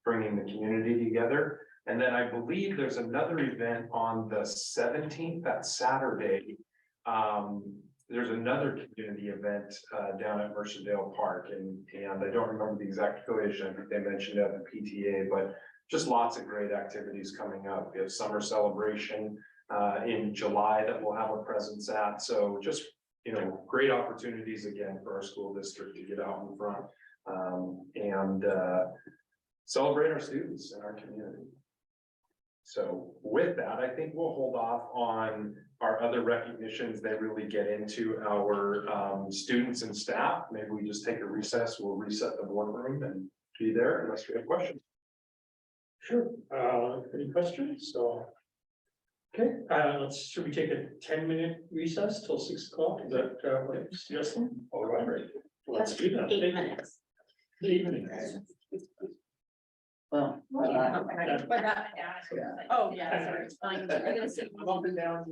bringing the community together. And then I believe there's another event on the 17th, that Saturday. There's another community event down at Mercedale Park, and I don't remember the exact affiliation. I think they mentioned it at the PTA, but just lots of great activities coming up. We have summer celebration in July that we'll have a presence at. So just, great opportunities again for our school district to get out in front and celebrate our students and our community. So with that, I think we'll hold off on our other recognitions that really get into our students and staff. Maybe we just take a recess, we'll reset the boardroom and be there unless we have questions. Sure, any questions? So. Okay, should we take a 10-minute recess till 6 o'clock? Is that what you're suggesting? All right, let's do that. 8 minutes. 8 minutes. Well. Oh, yeah, sorry. I'm gonna sit- Bumping down.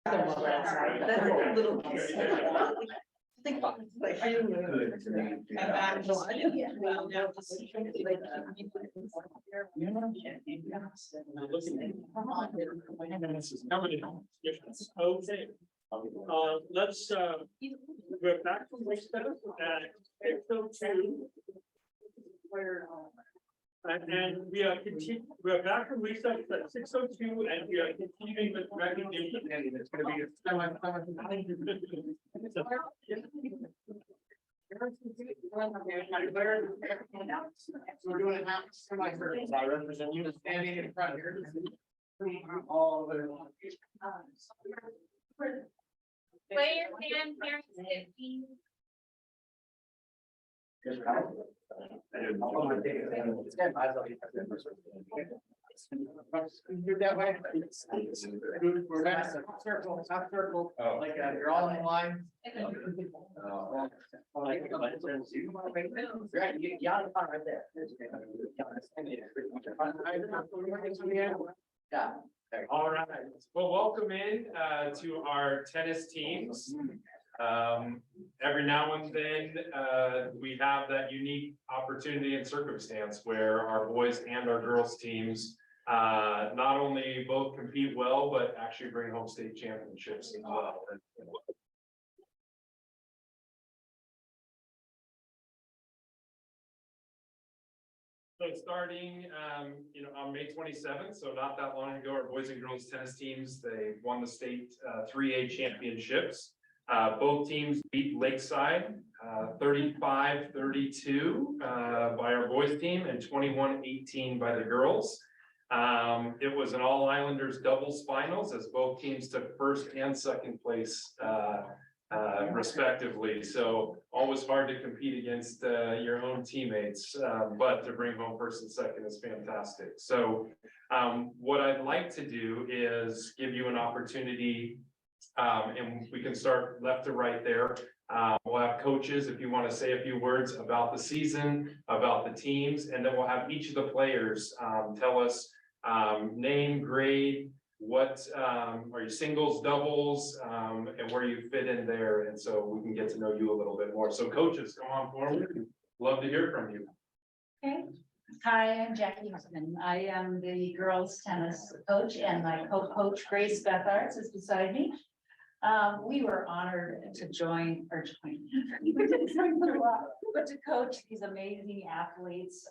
That's a little kiss. Think about it, like, I didn't know. Good to meet you. Okay. Let's, we're back from recess at 6:02. And we are we're back from recess at 6:02 and we are continuing with recognition and it's gonna be a We're doing it now. I represent you standing in front here. All the. Play your hand, parents, if you. Do that way. We're back to circle, half circle, like you're all in line. Right, you got it right there. Yeah. All right, well, welcome in to our tennis teams. Every now and then, we have that unique opportunity and circumstance where our boys and our girls teams not only both compete well, but actually bring home state championships as well. So starting, on May 27th, so not that long ago, our boys and girls tennis teams, they won the state 3A championships. Both teams beat Lakeside 35-32 by our boys team and 21-18 by the girls. It was an all Islanders doubles finals as both teams took first and second place respectively. So always hard to compete against your own teammates, but to bring home first and second is fantastic. So what I'd like to do is give you an opportunity, and we can start left to right there. We'll have coaches, if you want to say a few words about the season, about the teams, and then we'll have each of the players tell us name, grade, what are you singles, doubles, and where you fit in there, and so we can get to know you a little bit more. So coaches, come on forward. Love to hear from you. Okay. Hi, I'm Jackie Housman. I am the girls tennis coach and my co-coach Grace Bethards is beside me. We were honored to join, but to coach these amazing athletes.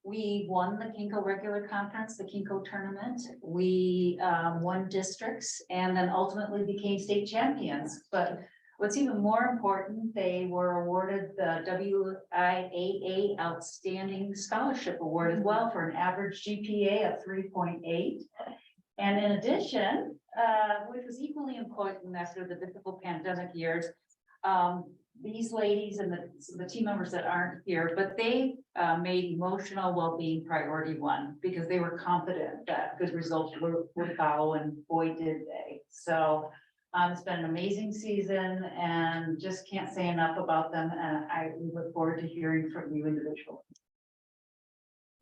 We won the Kinko regular conference, the Kinko tournament. We won districts and then ultimately became state champions. But what's even more important, they were awarded the WIAA Outstanding Scholarship Award as well for an average GPA of 3.8. And in addition, which was equally important after the difficult pandemic years, these ladies and the team members that aren't here, but they made emotional well-being priority one because they were confident that good results would follow, and boy did they. So it's been an amazing season and just can't say enough about them, and I look forward to hearing from you individually.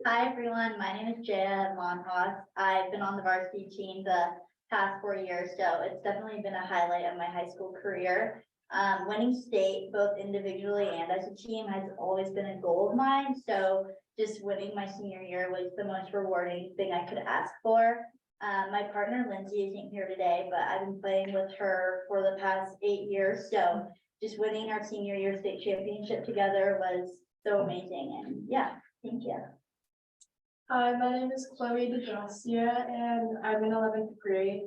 Hi everyone, my name is Jaya Monhoff. I've been on the varsity team the past 4 years, so it's definitely been a highlight of my high school career. Winning state, both individually and as a team, has always been a goal of mine. So just winning my senior year was the most rewarding thing I could ask for. My partner Lindsay isn't here today, but I've been playing with her for the past 8 years. So just winning our senior year state championship together was so amazing. And yeah, thank you. Hi, my name is Chloe DeGracia and I'm in 11th grade.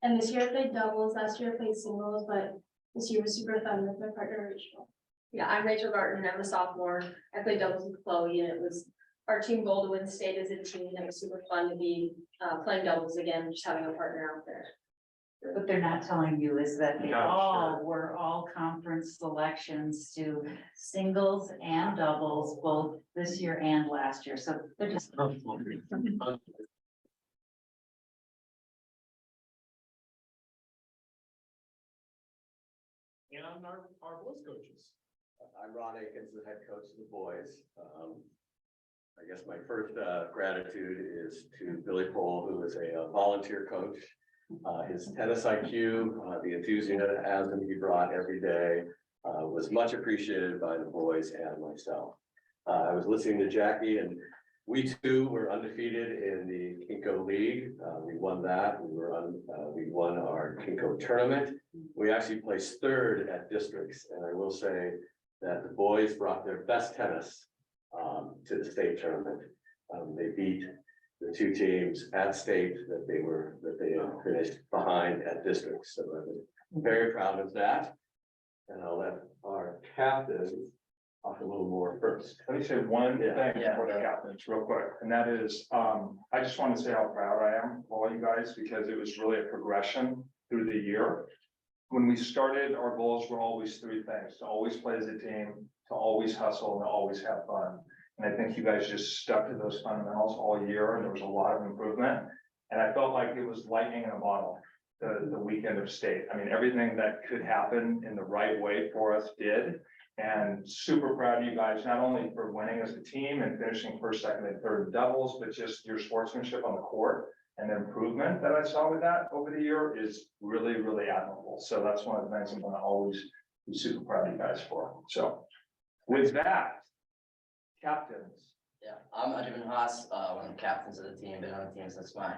And this year I played doubles, last year I played singles, but this year was super fun with my partner Rachel. Yeah, I'm Rachel Garten, I'm a sophomore. I played doubles with Chloe and it was our team goal to win state as a team. It was super fun to be playing doubles again, just having a partner out there. What they're not telling you is that they Yeah, all were all conference selections to singles and doubles, both this year and last year. So they're just. And our boys coaches. I'm Ron Akins, the head coach of the boys. I guess my first gratitude is to Billy Pohl, who is a volunteer coach His tennis IQ, the enthusiasm he brought every day, was much appreciated by the boys and myself. I was listening to Jackie, and we too were undefeated in the Kinko League. We won that. We won our Kinko tournament. We actually placed third at districts, and I will say that the boys brought their best tennis to the state tournament. They beat the two teams at state that they had finished behind at districts. So I'm very proud of that. And I'll let our captain talk a little more first. Let me say one thing Yeah. for the captains real quick, and that is, I just want to say how proud I am of all you guys, because it was really a progression through the year. When we started, our goals were always three things: to always play as a team, to always hustle, and to always have fun. And I think you guys just stuck to those fundamentals all year, and there was a lot of improvement. And I felt like it was lightning in a bottle, the weekend of state. I mean, everything that could happen in the right way for us did. And super proud of you guys, not only for winning as a team and finishing first, second, and third in doubles, but just your sportsmanship on the court and the improvement that I saw with that over the year is really, really admirable. So that's one of the things I'm gonna always be super proud of you guys for. So with that, captains. Yeah, I'm Adrian Haas, one of the captains of the team, been on the team since my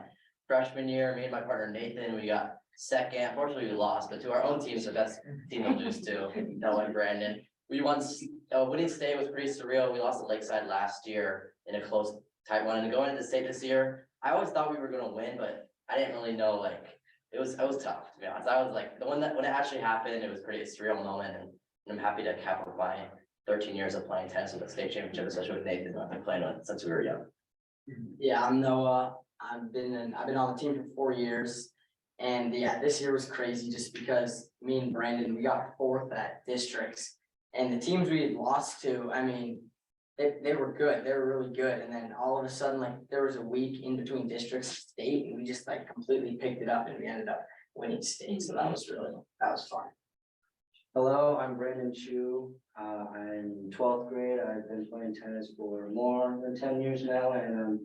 freshman year. Me and my partner Nathan, we got second. Unfortunately, we lost, but to our own team's the best team to lose to. Noah and Brandon. We won, winning state was pretty surreal. We lost to Lakeside last year in a close tight one. And going into state this year, I always thought we were gonna win, but I didn't really know, like, it was tough, to be honest. I was like, when it actually happened, it was pretty surreal moment, and I'm happy to cap up my 13 years of playing tennis with a state championship, especially with Nathan, who I've been playing with since we were young. Yeah, I'm Noah. I've been on the team for 4 years. And yeah, this year was crazy just because me and Brandon, we got fourth at districts. And the teams we had lost to, I mean, they were good. They were really good. And then all of a sudden, like, there was a week in between districts and state, and we just like completely picked it up and we ended up winning state. So that was fun. Hello, I'm Brandon Chu. I'm 12th grade. I've been playing tennis for more than 10 years now. And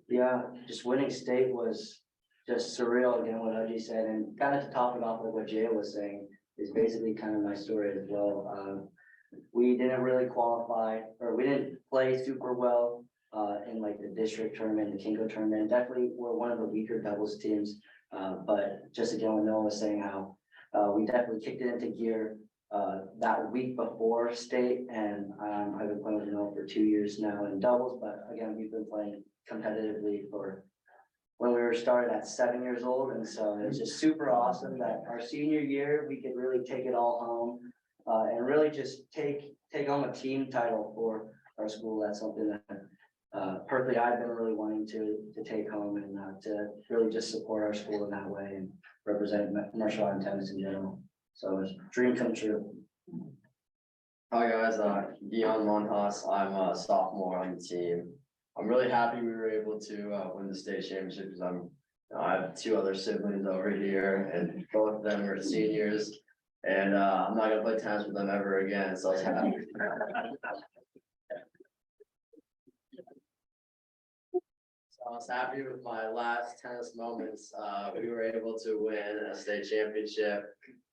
yeah, just winning state was just surreal again, what Audrey said. And kind of to top it off with what Jay was saying is basically kind of my story as well. We didn't really qualify, or we didn't play super well in like the district tournament, the Kinko tournament. Definitely we're one of the weaker doubles teams. But just again, what Noah was saying, how we definitely kicked it into gear that week before state, and I've been playing with Noah for 2 years now in doubles, but again, we've been playing competitively for when we were started at 7 years old, and so it's just super awesome that our senior year, we could really take it all home and really just take home a team title for our school. That's something that personally I've been really wanting to take home and to really just support our school in that way and represent Marshall Island tennis in general. So it's a dream come true. Hi guys, Dion Montas. I'm a sophomore on the team. I'm really happy we were able to win the state championship because I have 2 other siblings over here, and both of them are seniors. And I'm not gonna play tennis with them ever again, so I was happy. So I was happy with my last tennis moments. We were able to win a state championship,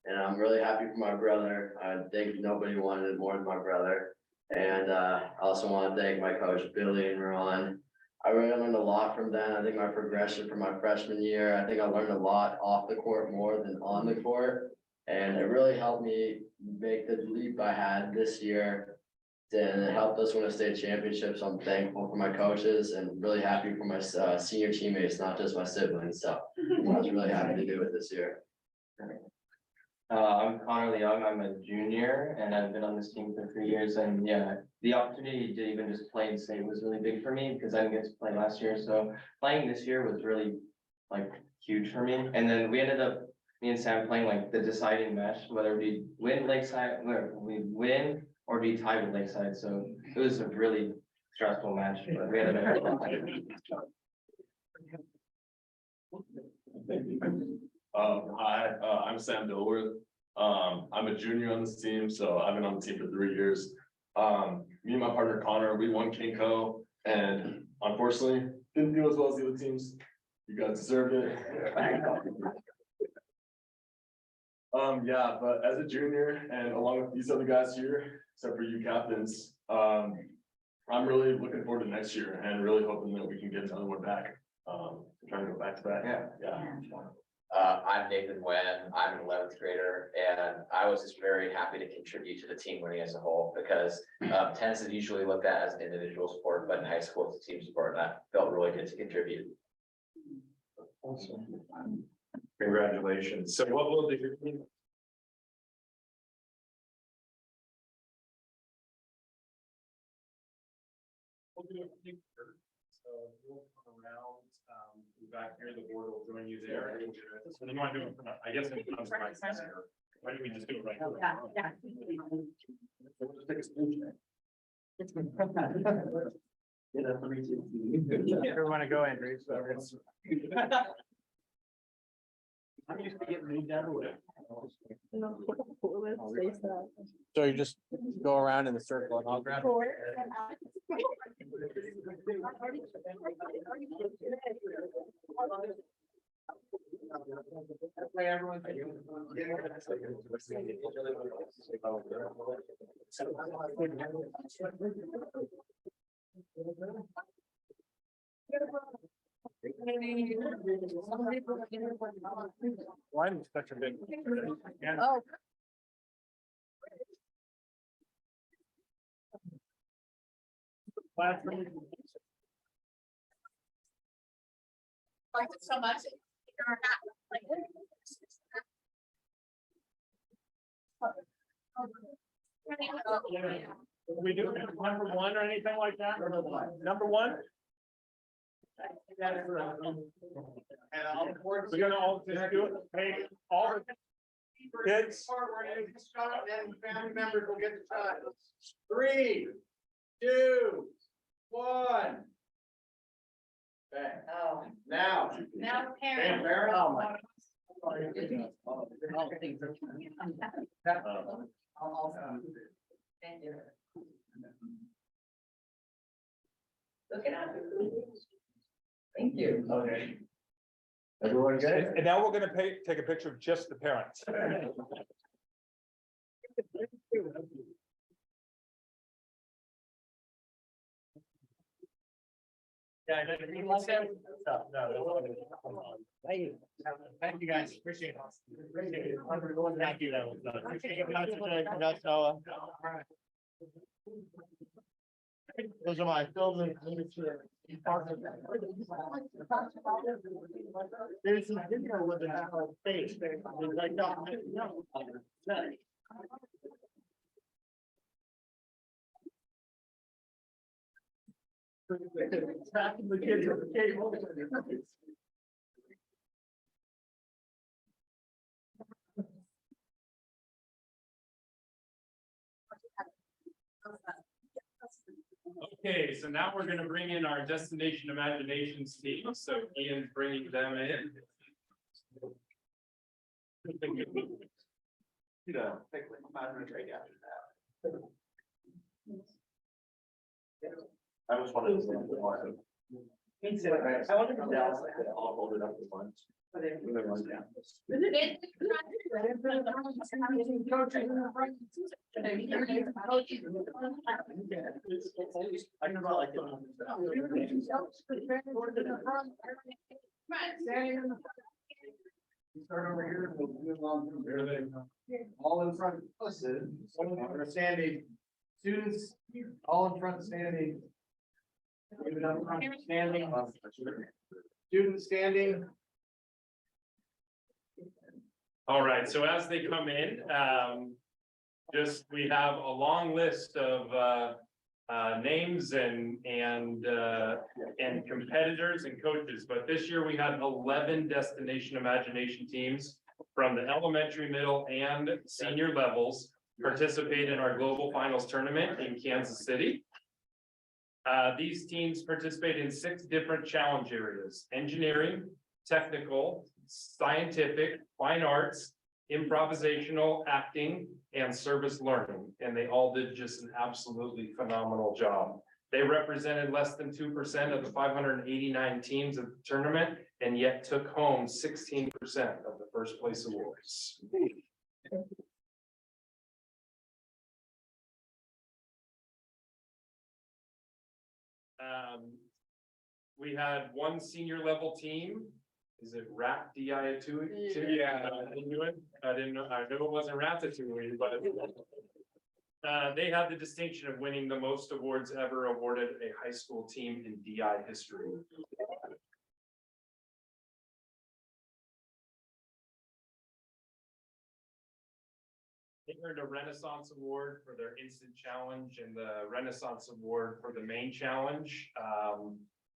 and I'm really happy for my brother. I think nobody wanted it more than my brother. And I also want to thank my coach, Billy and Ron. I really learned a lot from them. I think my progression from my freshman year, I think I learned a lot off the court more than on the court. And it really helped me make the leap I had this year. And it helped us win a state championship. So I'm thankful for my coaches and really happy for my senior teammates, not just my siblings. So I was really happy to do it this year. I'm Connor Leung. I'm a junior and I've been on this team for 3 years, and yeah, the opportunity to even just play in state was really big for me because I didn't get to play last year. So playing this year was really like huge for me. And then we ended up, me and Sam, playing like the deciding match, whether we win Lakeside, whether we win or be tied with Lakeside. So it was a really stressful match, but we had a very fun time. Hi, I'm Sam Dilworth. I'm a junior on this team, so I've been on the team for 3 years. Me and my partner Connor, we won Kinko, and unfortunately didn't do as well as the other teams. You guys deserved it. Yeah, but as a junior and along with these other guys here, except for you captains, I'm really looking forward to next year and really hoping that we can get another one back. Trying to go back to back. Yeah. I'm Nathan Wen, I'm an 11th grader, and I was just very happy to contribute to the team winning as a whole, because tennis is usually looked at as an individual sport, but in high school it's a team sport, and that felt really good to contribute. Awesome. Congratulations. So what will the we'll do a picture. So we'll come around, be back here, the board will join you there. So then you want to do it, I guess, in front of my sister. Why don't we just do it right here? Yeah. We'll just take a screenshot. Everyone to go, Andrew. I'm used to getting moved out of the way. So you just go around in the circle and I'll grab it. Why is such a big? Oh. Like it so much. We do number one or anything like that? Number one? We're gonna all just do it, hey, all the kids. And family members will get the shot. 3, 2, 1. Okay. Oh. Now. Now Parents. Oh my. Thank you. Look at that. Thank you. Okay. Everyone get it? And now we're gonna take a picture of just the parents. Thank you guys, appreciate it. Appreciate it. Thank you. Congrats, Noah. Those are my films and. There's some video with the face. Like, no. Tracking the kids at the table. Okay, so now we're gonna bring in our Destination Imaginations team, so Ian's bringing them in. You know, take like 5 minutes right after that. I just wanted to say. I want to come down, I'll hold it up to lunch. I can about like. Start over here, we'll move along from there. All in front, listen, we're standing. Students, all in front standing. Leave it up front, standing. Students standing. All right, so as they come in, we have a long list of names and competitors and coaches, but this year we had 11 Destination Imagination teams from the elementary, middle, and senior levels participate in our global finals tournament in Kansas City. These teams participate in 6 different challenge areas: engineering, technical, scientific, fine arts, improvisational, acting, and service learning. And they all did just an absolutely phenomenal job. They represented less than 2% of the 589 teams of the tournament and yet took home 16% of the first place awards. We had one senior level team. Is it Ratatouille? Yeah, I knew it. I didn't know. I knew it wasn't Ratatouille, but they had the distinction of winning the most awards ever awarded a high school team in DI history. They earned a Renaissance Award for their instant challenge and the Renaissance Award for the main challenge.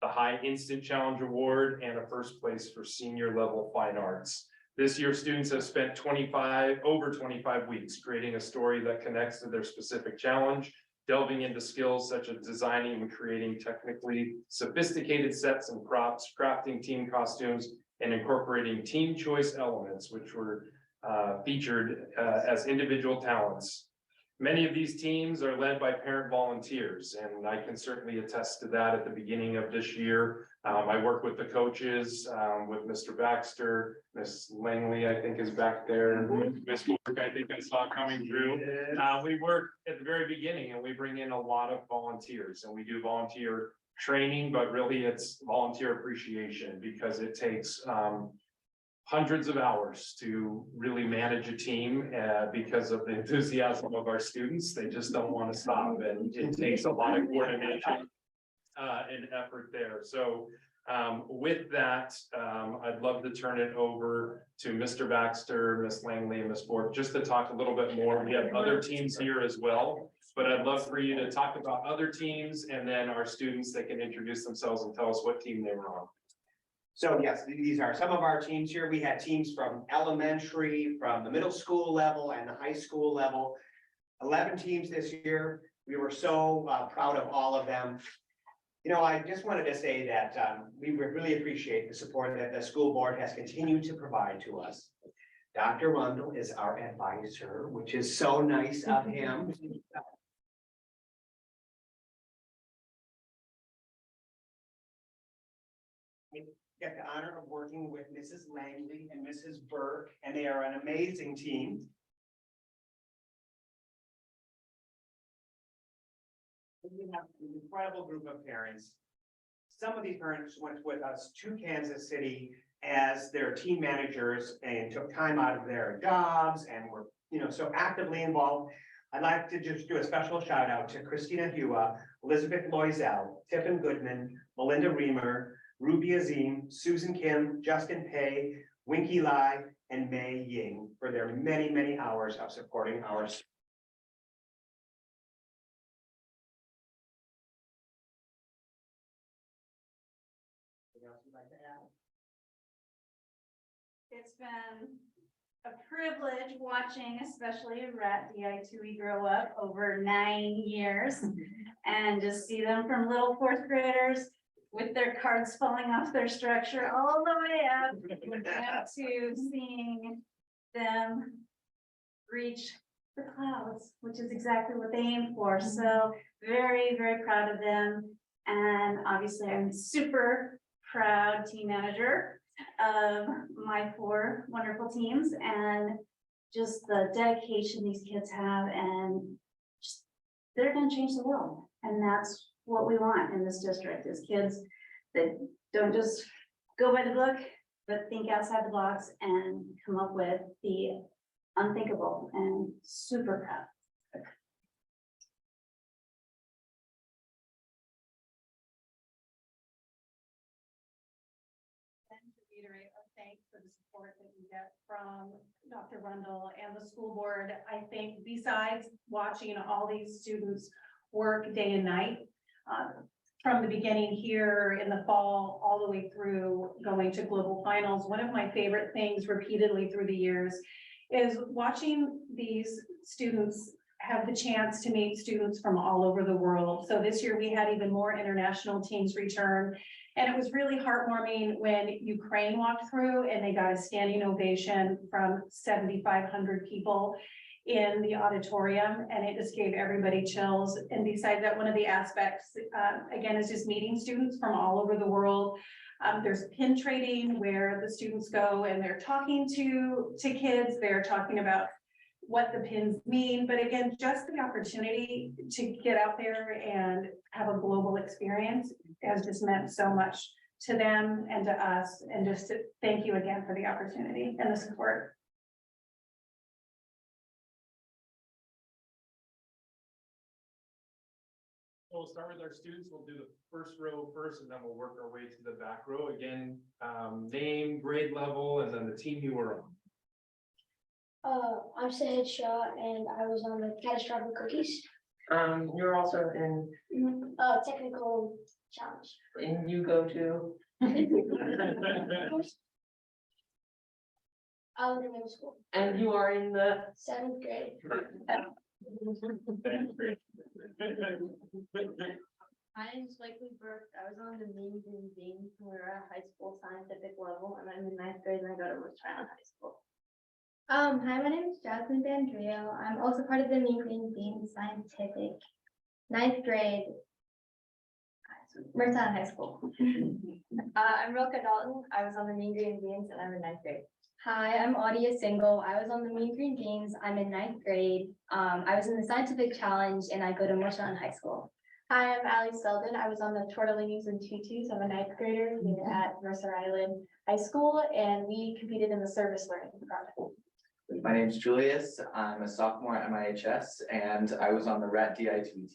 The High Instant Challenge Award and a first place for senior level fine arts. This year, students have spent over 25 weeks creating a story that connects to their specific challenge, delving into skills such as designing and creating technically sophisticated sets and props, crafting team costumes, and incorporating team choice elements, which were featured as individual talents. Many of these teams are led by parent volunteers, and I can certainly attest to that at the beginning of this year. I work with the coaches, with Mr. Baxter, Miss Langley, I think is back there, Miss Work, I think I saw coming through. We work at the very beginning and we bring in a lot of volunteers, and we do volunteer training, but really it's volunteer appreciation because it takes hundreds of hours to really manage a team because of the enthusiasm of our students. They just don't want to stop, and it takes a lot of coordination and effort there. So with that, I'd love to turn it over to Mr. Baxter, Miss Langley, and Miss Bork, just to talk a little bit more. We have other teams here as well, but I'd love for you to talk about other teams and then our students that can introduce themselves and tell us what team they were on. So yes, these are some of our teams here. We had teams from elementary, from the middle school level and the high school level. 11 teams this year. We were so proud of all of them. You know, I just wanted to say that we really appreciate the support that the school board has continued to provide to us. Dr. Rundle is our advisor, which is so nice of him. Get the honor of working with Mrs. Langley and Mrs. Burke, and they are an amazing team. We have an incredible group of parents. Some of these parents went with us to Kansas City as their team managers and took time out of their jobs and were, so actively involved. I'd like to just do a special shout out to Christina Hua, Elizabeth Loisel, Tiffin Goodman, Melinda Reamer, Ruby Azim, Susan Kim, Justin Pei, Winky Lai, and Mei Ying for their many, many hours of supporting our. It's been a privilege watching, especially Ratatouille grow up over 9 years and just see them from little fourth graders with their cards falling off their structure all the way up to seeing them reach the clouds, which is exactly what they aim for. So very, very proud of them. And obviously I'm super proud team manager of my 4 wonderful teams, and just the dedication these kids have, and just, they're going to change the world. And that's what we want in this district, is kids that don't just go by the book, but think outside the box and come up with the unthinkable, and super proud. Reiterate our thanks for the support that we get from Dr. Rundle and the school board. I think besides watching all these students work day and night, from the beginning here in the fall, all the way through going to global finals, one of my favorite things repeatedly through the years is watching these students have the chance to meet students from all over the world. So this year we had even more international teams return. And it was really heartwarming when Ukraine walked through and they got a standing ovation from 7,500 people. in the auditorium, and it just gave everybody chills. And besides that, one of the aspects, again, is just meeting students from all over the world. There's pin trading where the students go and they're talking to kids, they're talking about what the pins mean, but again, just the opportunity to get out there and have a global experience has just meant so much to them and to us, and just to thank you again for the opportunity and the support. We'll start with our students. We'll do the first row first, and then we'll work our way to the back row. Again, name, grade level, and then the team you were on. I'm Sahid Shah, and I was on the catastrophic cookies. You're also in, Technical challenge. and you go to, Middle school, and you are in the, 7th grade. My name is Blakely Burke. I was on the mean green bean when we were at high school scientific level, and I'm in 9th grade and I go to Rhode Island High School. Hi, my name is Jasmine Bandrio. I'm also part of the Mean Green Bean Scientific 9th grade. Merton High School. I'm Rilka Dalton. I was on the mean green beans and I'm in 9th grade. Hi, I'm Audia Single. I was on the Mean Green Beans. I'm in 9th grade. I was in the Scientific Challenge and I go to Merton High School. Hi, I'm Allie Selden. I was on the tortellinis and tutus. I'm a 9th grader here at Mercer Island High School, and we competed in the service learning project. My name's Julius. I'm a sophomore at MIHS, and I was on the RAT DI2 team.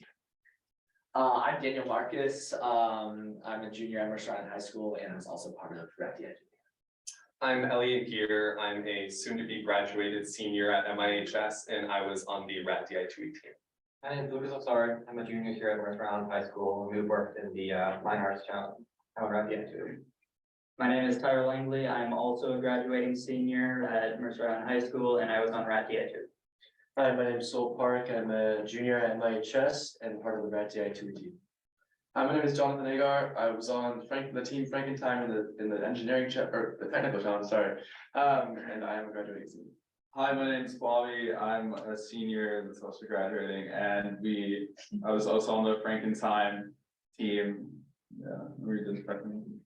I'm Daniel Marcus. I'm a junior at Mercer Island High School, and I was also part of RAT DI2. I'm Elliot Gear. I'm a soon-to-be graduated senior at MIHS, and I was on the RAT DI2 team. My name is Lucas Osar. I'm a junior here at Mercer Island High School, and we worked in the Fine Arts Challenge. I'm at the end too. My name is Tyler Langley. I'm also a graduating senior at Mercer Island High School, and I was on RAT DI2. Hi, my name is Sol Park. I'm a junior at MIHS and part of the RAT DI2 team. Hi, my name is Jonathan Agar. I was on the team Frankenstein in the engineering or the technical challenge, sorry. And I am a graduating senior. Hi, my name is Bobby. I'm a senior that's also graduating, and I was also on the Frankenstein team. Yeah, we did Frankenstein.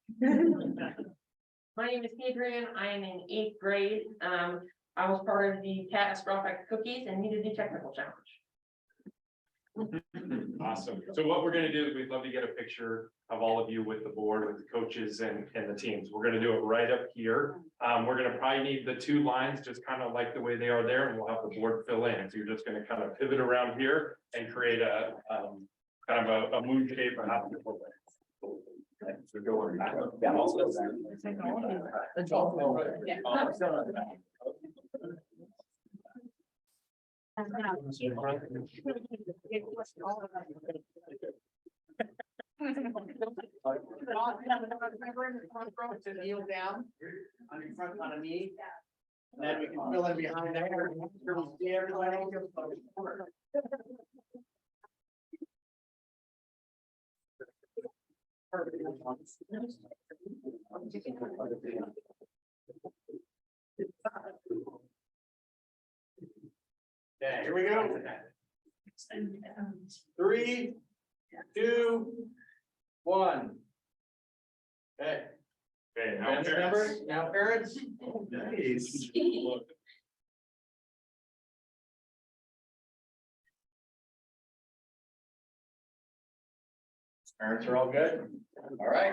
My name is Adrian. I am in 8th grade. I was part of the catastrophic cookies and needed the technical challenge. Awesome. So what we're gonna do is we'd love to get a picture of all of you with the board, with the coaches and the teams. We're gonna do it right up here. We're gonna probably need the 2 lines, just kind of like the way they are there, and we'll have the board fill in. So you're just gonna kind of pivot around here and create a kind of a moon shape or how to pull it. Okay, so go on back. Yeah, also. Remember in the front row to kneel down on your front, on a knee. And then we can fill in behind there. We'll see everybody. Okay, here we go. 3, 2, 1. Okay. Okay, now Family members, now parents. Nice. Parents are all good? All right.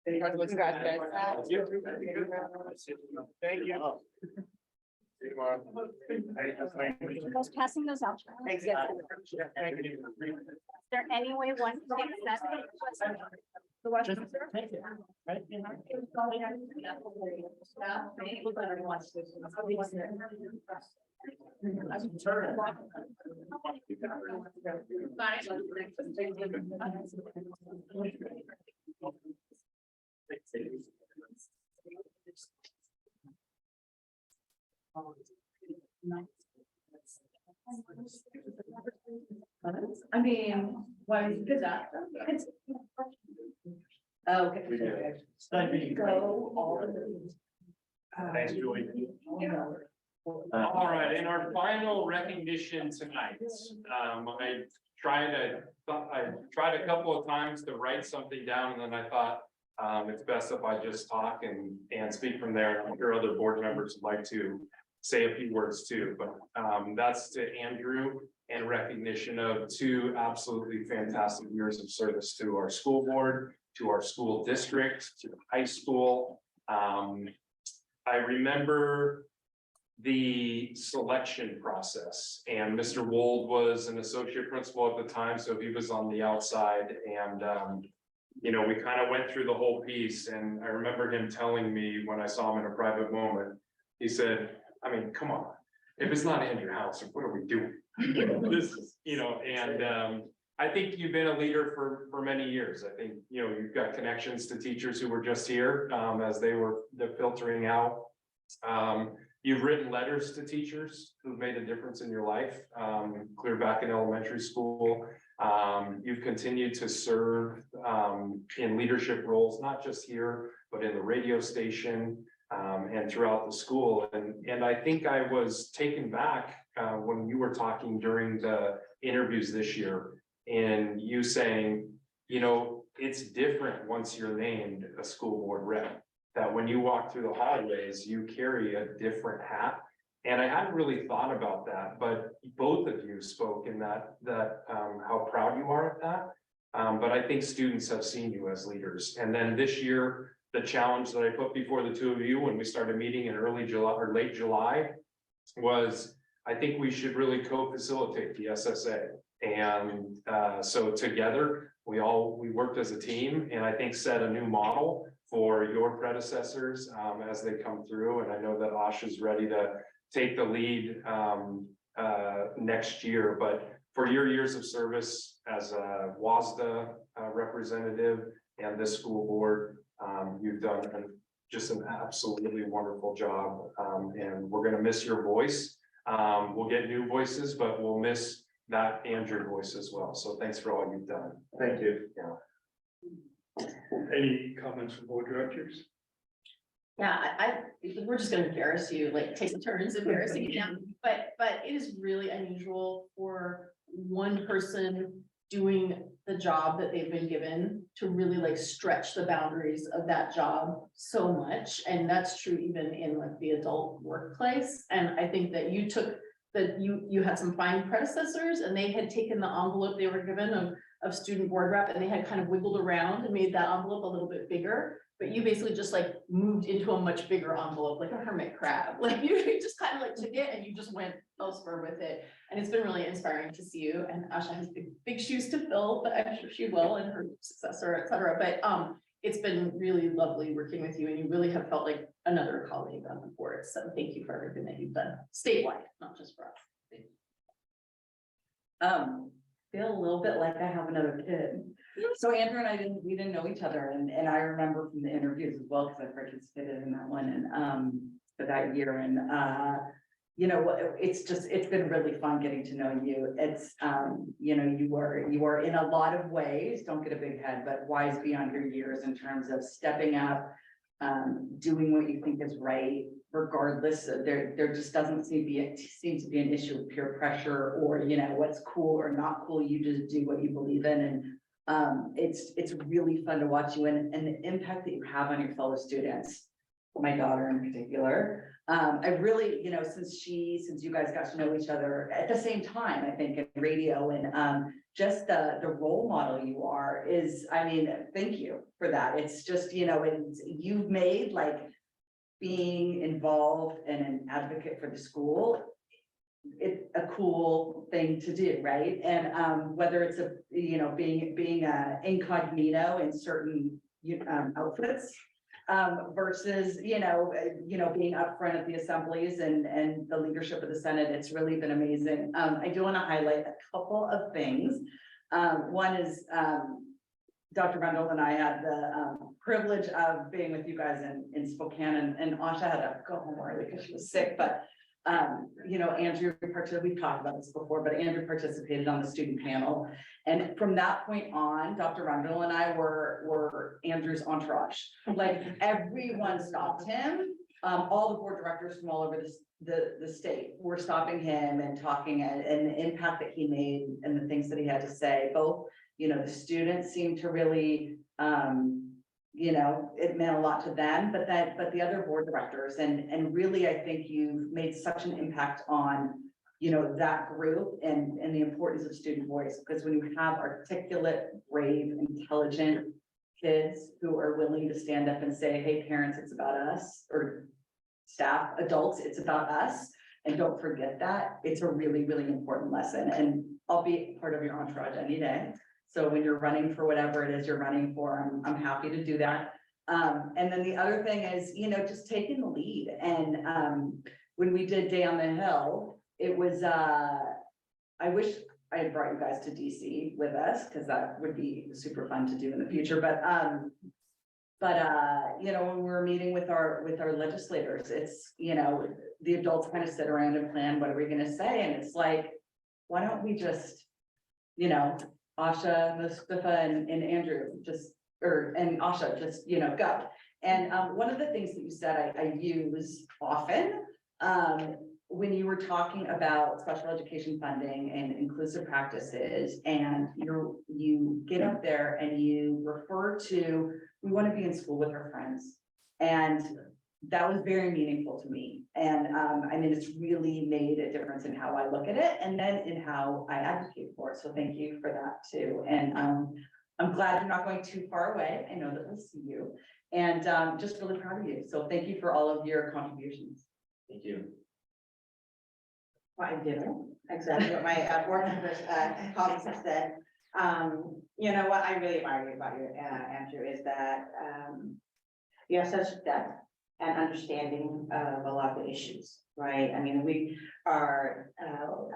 Congrats, guys. Thank you. See you tomorrow. Just passing those out. Thanks. Is there any way one can take that? The Washington. I'm mean, why is it that? Okay. We did. Go all of it. Thanks, Julie. All right, in our final recognition tonight, I tried a couple of times to write something down, and then I thought it's best if I just talk and speak from there. I'm sure other board members would like to say a few words too, but that's to Andrew in recognition of 2 absolutely fantastic years of service to our school board, to our school district, to the high school. I remember the selection process, and Mr. Wold was an associate principal at the time, so he was on the outside, and you know, we kind of went through the whole piece, and I remember him telling me when I saw him in a private moment, he said, I mean, come on, if it's not Andrew House, what are we doing? This is, you know, and I think you've been a leader for many years. I think, you know, you've got connections to teachers who were just here as they're filtering out. You've written letters to teachers who've made a difference in your life, clear back in elementary school. You've continued to serve in leadership roles, not just here, but in the radio station and throughout the school. And I think I was taken back when you were talking during the interviews this year, and you saying, you know, it's different once you're named a school board rep, that when you walk through the hallways, you carry a different hat. And I hadn't really thought about that, but both of you spoke in that how proud you are of that. But I think students have seen you as leaders. And then this year, the challenge that I put before the 2 of you when we started meeting in early July or late July was, I think we should really co-facilitate the SSA. And so together, we worked as a team, and I think set a new model for your predecessors as they come through. And I know that Asha's ready to take the lead next year, but for your years of service as a WASDA representative and this school board, you've done just an absolutely wonderful job, and we're going to miss your voice. We'll get new voices, but we'll miss that Andrew voice as well. So thanks for all you've done. Thank you. Yeah. Any comments from board directors? Yeah, we're just gonna embarrass you, like take turns embarrassing you now, but it is really unusual for one person doing the job that they've been given to really like stretch the boundaries of that job so much. And that's true even in like the adult workplace. And I think that you took that you had some fine predecessors, and they had taken the envelope they were given of student board rep, and they had kind of wiggled around and made that envelope a little bit bigger. But you basically just like moved into a much bigger envelope, like a hermit crab. Like you just kind of like took it and you just went elsewhere with it. And it's been really inspiring to see you. And Asha has big shoes to fill, but I'm sure she will, and her successor, et cetera. But it's been really lovely working with you, and you really have felt like another colleague on the board. So thank you for everything that you've done statewide, not just for us. Feel a little bit like I have another kid. So Andrew and I we didn't know each other, and I remember from the interviews as well, because I participated in that one and for that year. And you know, it's been really fun getting to know you. It's you know, you are in a lot of ways, don't get a big head, but wise beyond your years in terms of stepping up, doing what you think is right, regardless of there just doesn't seem to be an issue of peer pressure or, you know, what's cool or not cool. You just do what you believe in, and it's really fun to watch you and the impact that you have on your fellow students, my daughter in particular. I really, you know, since you guys got to know each other at the same time, I think in radio, and just the role model you are is, I mean, thank you for that. It's just, you know, and you've made like being involved and an advocate for the school, it's a cool thing to do, right? And whether it's being incognito in certain outfits, versus being upfront at the assemblies and the leadership of the Senate, it's really been amazing. I do want to highlight a couple of things. One is Dr. Rendell and I had the privilege of being with you guys in Spokane, and Asha had to go home early because she was sick, but you know, Andrew we've talked about this before, but Andrew participated on the student panel. And from that point on, Dr. Rundle and I were Andrew's entourage. Like everyone stopped him. All the board directors from all over the state were stopping him and talking and the impact that he made and the things that he had to say. Both, you know, the students seemed to really, you know, it meant a lot to them, but the other board directors and really, I think you've made such an impact on, you know, that group and the importance of student voice, because when you have articulate, brave, intelligent kids who are willing to stand up and say, hey, parents, it's about us, or staff, adults, it's about us, and don't forget that, it's a really, really important lesson, and I'll be part of your entourage any day. So when you're running for whatever it is you're running for, I'm happy to do that. And then the other thing is, you know, just taking the lead. And when we did Day on the Hill, it was, I wish I had brought you guys to DC with us, because that would be super fun to do in the future. But you know, when we were meeting with our legislators, it's, you know, the adults kind of sit around and plan, what are we gonna say? And it's like, why don't we just, you know, Asha, Mustafa and Andrew and Asha just, you know, go. And one of the things that you said I use often, when you were talking about special education funding and inclusive practices, and you get up there and you refer to, we want to be in school with our friends. And that was very meaningful to me. And I mean, it's really made a difference in how I look at it and then in how I advocate for it. So thank you for that too. And I'm glad you're not going too far away. I know that we'll see you, and just really proud of you. So thank you for all of your contributions. Thank you. Well, I did exactly what my board members, colleagues have said. You know, what I really admire about you, Andrew, is that you have such depth and understanding of a lot of the issues, right? I mean, we are,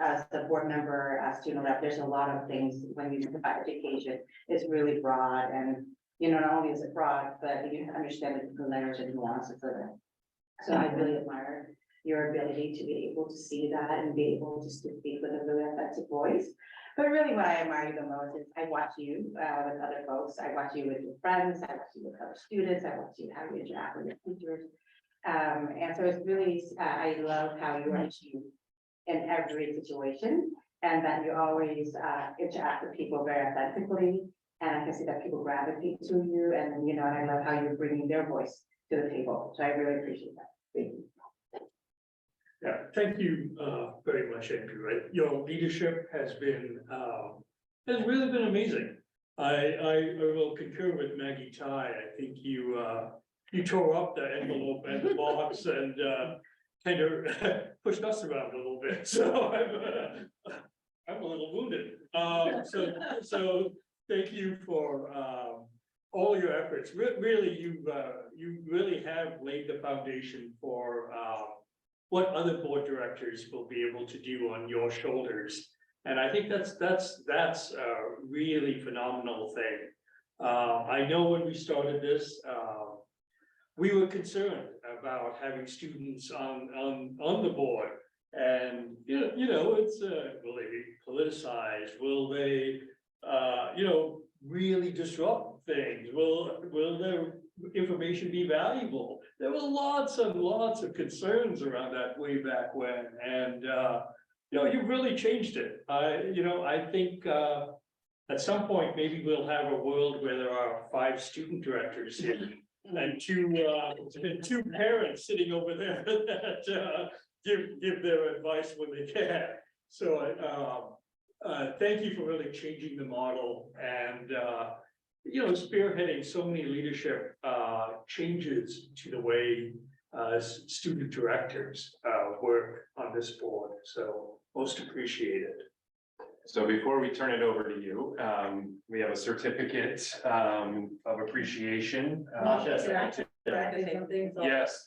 as the board member, as student rep, there's a lot of things when you think about education, it's really broad, and, you know, not only is it broad, but you understand the different layers and nuances of it. So I really admire your ability to be able to see that and be able to speak with a really effective voice. But really what I admire you the most is I watch you with other folks. I watch you with your friends. I watch you with other students. I watch you how you interact with your teachers. And so it's really, I love how you are in every situation, and that you always interact with people very authentically. And I can see that people gravitate to you, and you know, and I love how you're bringing their voice to the table. So I really appreciate that. Thank you. Yeah, thank you very much, Andrew. Your leadership has been really been amazing. I will concur with Maggie Tai. I think you tore up the envelope and the box and kind of pushed us around a little bit. So I'm a little wounded. So thank you for all your efforts. Really, you really have laid the foundation for what other board directors will be able to do on your shoulders. And I think that's a really phenomenal thing. I know when we started this, we were concerned about having students on the board. And, you know, it's, will they be politicized? Will they, you know, really disrupt things? Will their information be valuable? There were lots and lots of concerns around that way back when, and you know, you've really changed it. You know, I think at some point maybe we'll have a world where there are 5 student directors here and two parents sitting over there that give their advice when they can. So thank you for really changing the model and you know, spearheading so many leadership changes to the way student directors work on this board. So most appreciated. So before we turn it over to you, we have a certificate of appreciation. Yes,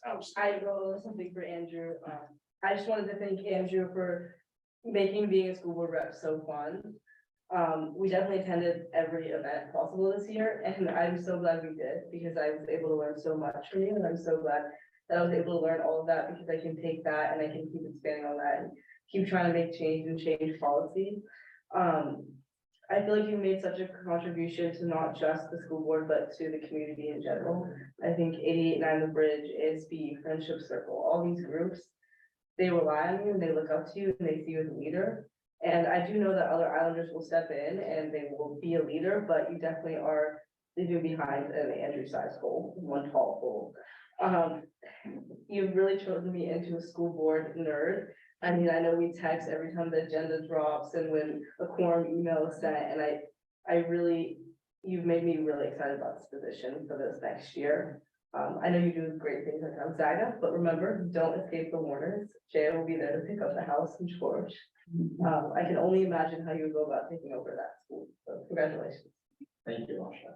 absolutely. I wrote something for Andrew. I just wanted to thank Andrew for making being a school board rep so fun. We definitely attended every event possible this year, and I'm so glad we did, because I was able to learn so much from you, and I'm so glad that I was able to learn all of that because I can take that and I can keep expanding on that and keep trying to make change and change policy. I feel like you made such a contribution to not just the school board, but to the community in general. I think 88-9 The Bridge, ASB, Friendship Circle, all these groups, they rely on you and they look up to you and they see you as a leader. And I do know that other Islanders will step in and they will be a leader, but you definitely are leaving behind an Andrew size goal, one tall goal. You've really chosen me into a school board nerd. I mean, I know we text every time the agenda drops and when a quorum email is sent, and I really, you've made me really excited about this position for this next year. I know you do great things at Gonzaga, but remember, don't escape the Warners. Jay will be there to pick up the house in George. I can only imagine how you would go about taking over that school. So congratulations. Thank you, Asha.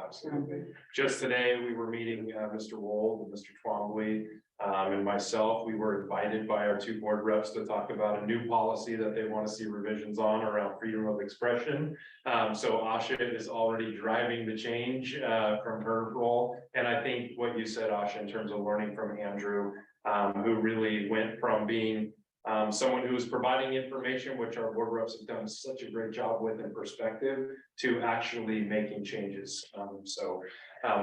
Absolutely. Just today, we were meeting Mr. Wold and Mr. Twombly and myself. We were invited by our two board reps to talk about a new policy that they want to see revisions on around freedom of expression. So Asha is already driving the change from her role. And I think what you said, Asha, in terms of learning from Andrew, who really went from being someone who is providing information, which our board reps have done such a great job with in perspective, to actually making changes.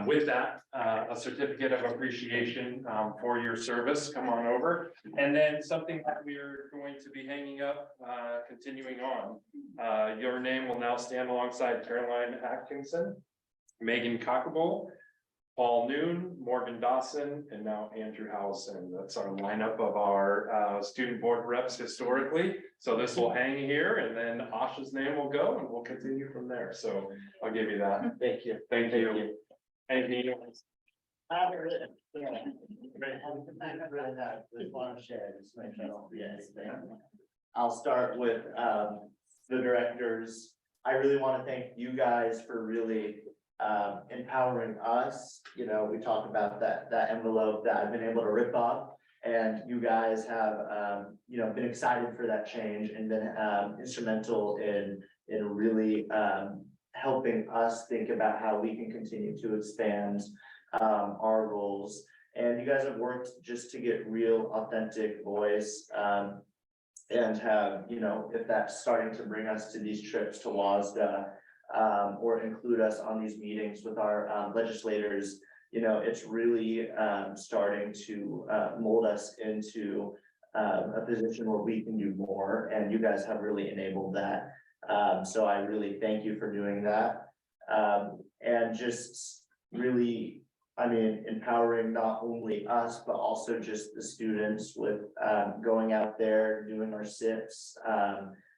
With that, a certificate of appreciation for your service, come on over. And then something that we're going to be hanging up, continuing on. Your name will now stand alongside Caroline Atkinson, Megan Cockable, Paul Noon, Morgan Dawson, and now Andrew Howison. That's our lineup of our student board reps historically. So this will hang here and then Asha's name will go and we'll continue from there. So I'll give you that. Thank you. Thank you. Anything you want? I really have, just want to share, just make sure I don't forget anything. I'll start with the directors. I really want to thank you guys for really empowering us. You know, we talk about that envelope that I've been able to rip off, and you guys have you know, been excited for that change and been instrumental in really helping us think about how we can continue to expand our roles. And you guys have worked just to get real authentic voice and have, you know, if that's starting to bring us to these trips to WASDA or include us on these meetings with our legislators, you know, it's really starting to mold us into a position where we can do more, and you guys have really enabled that. So I really thank you for doing that. And just really, I mean, empowering not only us, but also just the students with going out there, doing our SIPs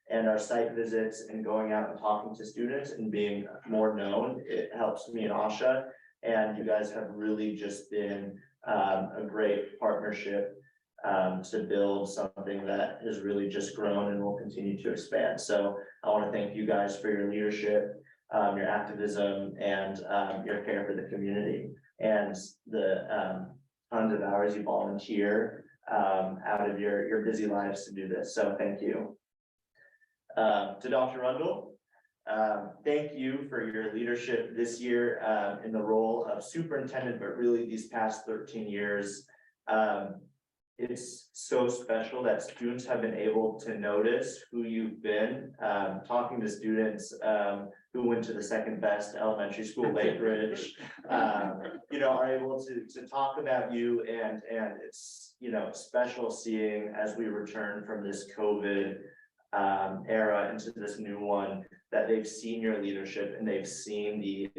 and our site visits and going out and talking to students and being more known. It helps me and Asha, and you guys have really just been a great partnership to build something that has really just grown and will continue to expand. So I want to thank you guys for your leadership, your activism, and your care for the community, and the tons of hours you volunteer out of your busy lives to do this. So thank you. To Dr. Rundle, thank you for your leadership this year in the role of superintendent, but really these past 13 years. It's so special that students have been able to notice who you've been, talking to students who went to the second best elementary school, Lake Ridge, you know, are able to talk about you, and it's, you know, special seeing as we return from this COVID era into this new one, that they've seen your leadership and they've seen the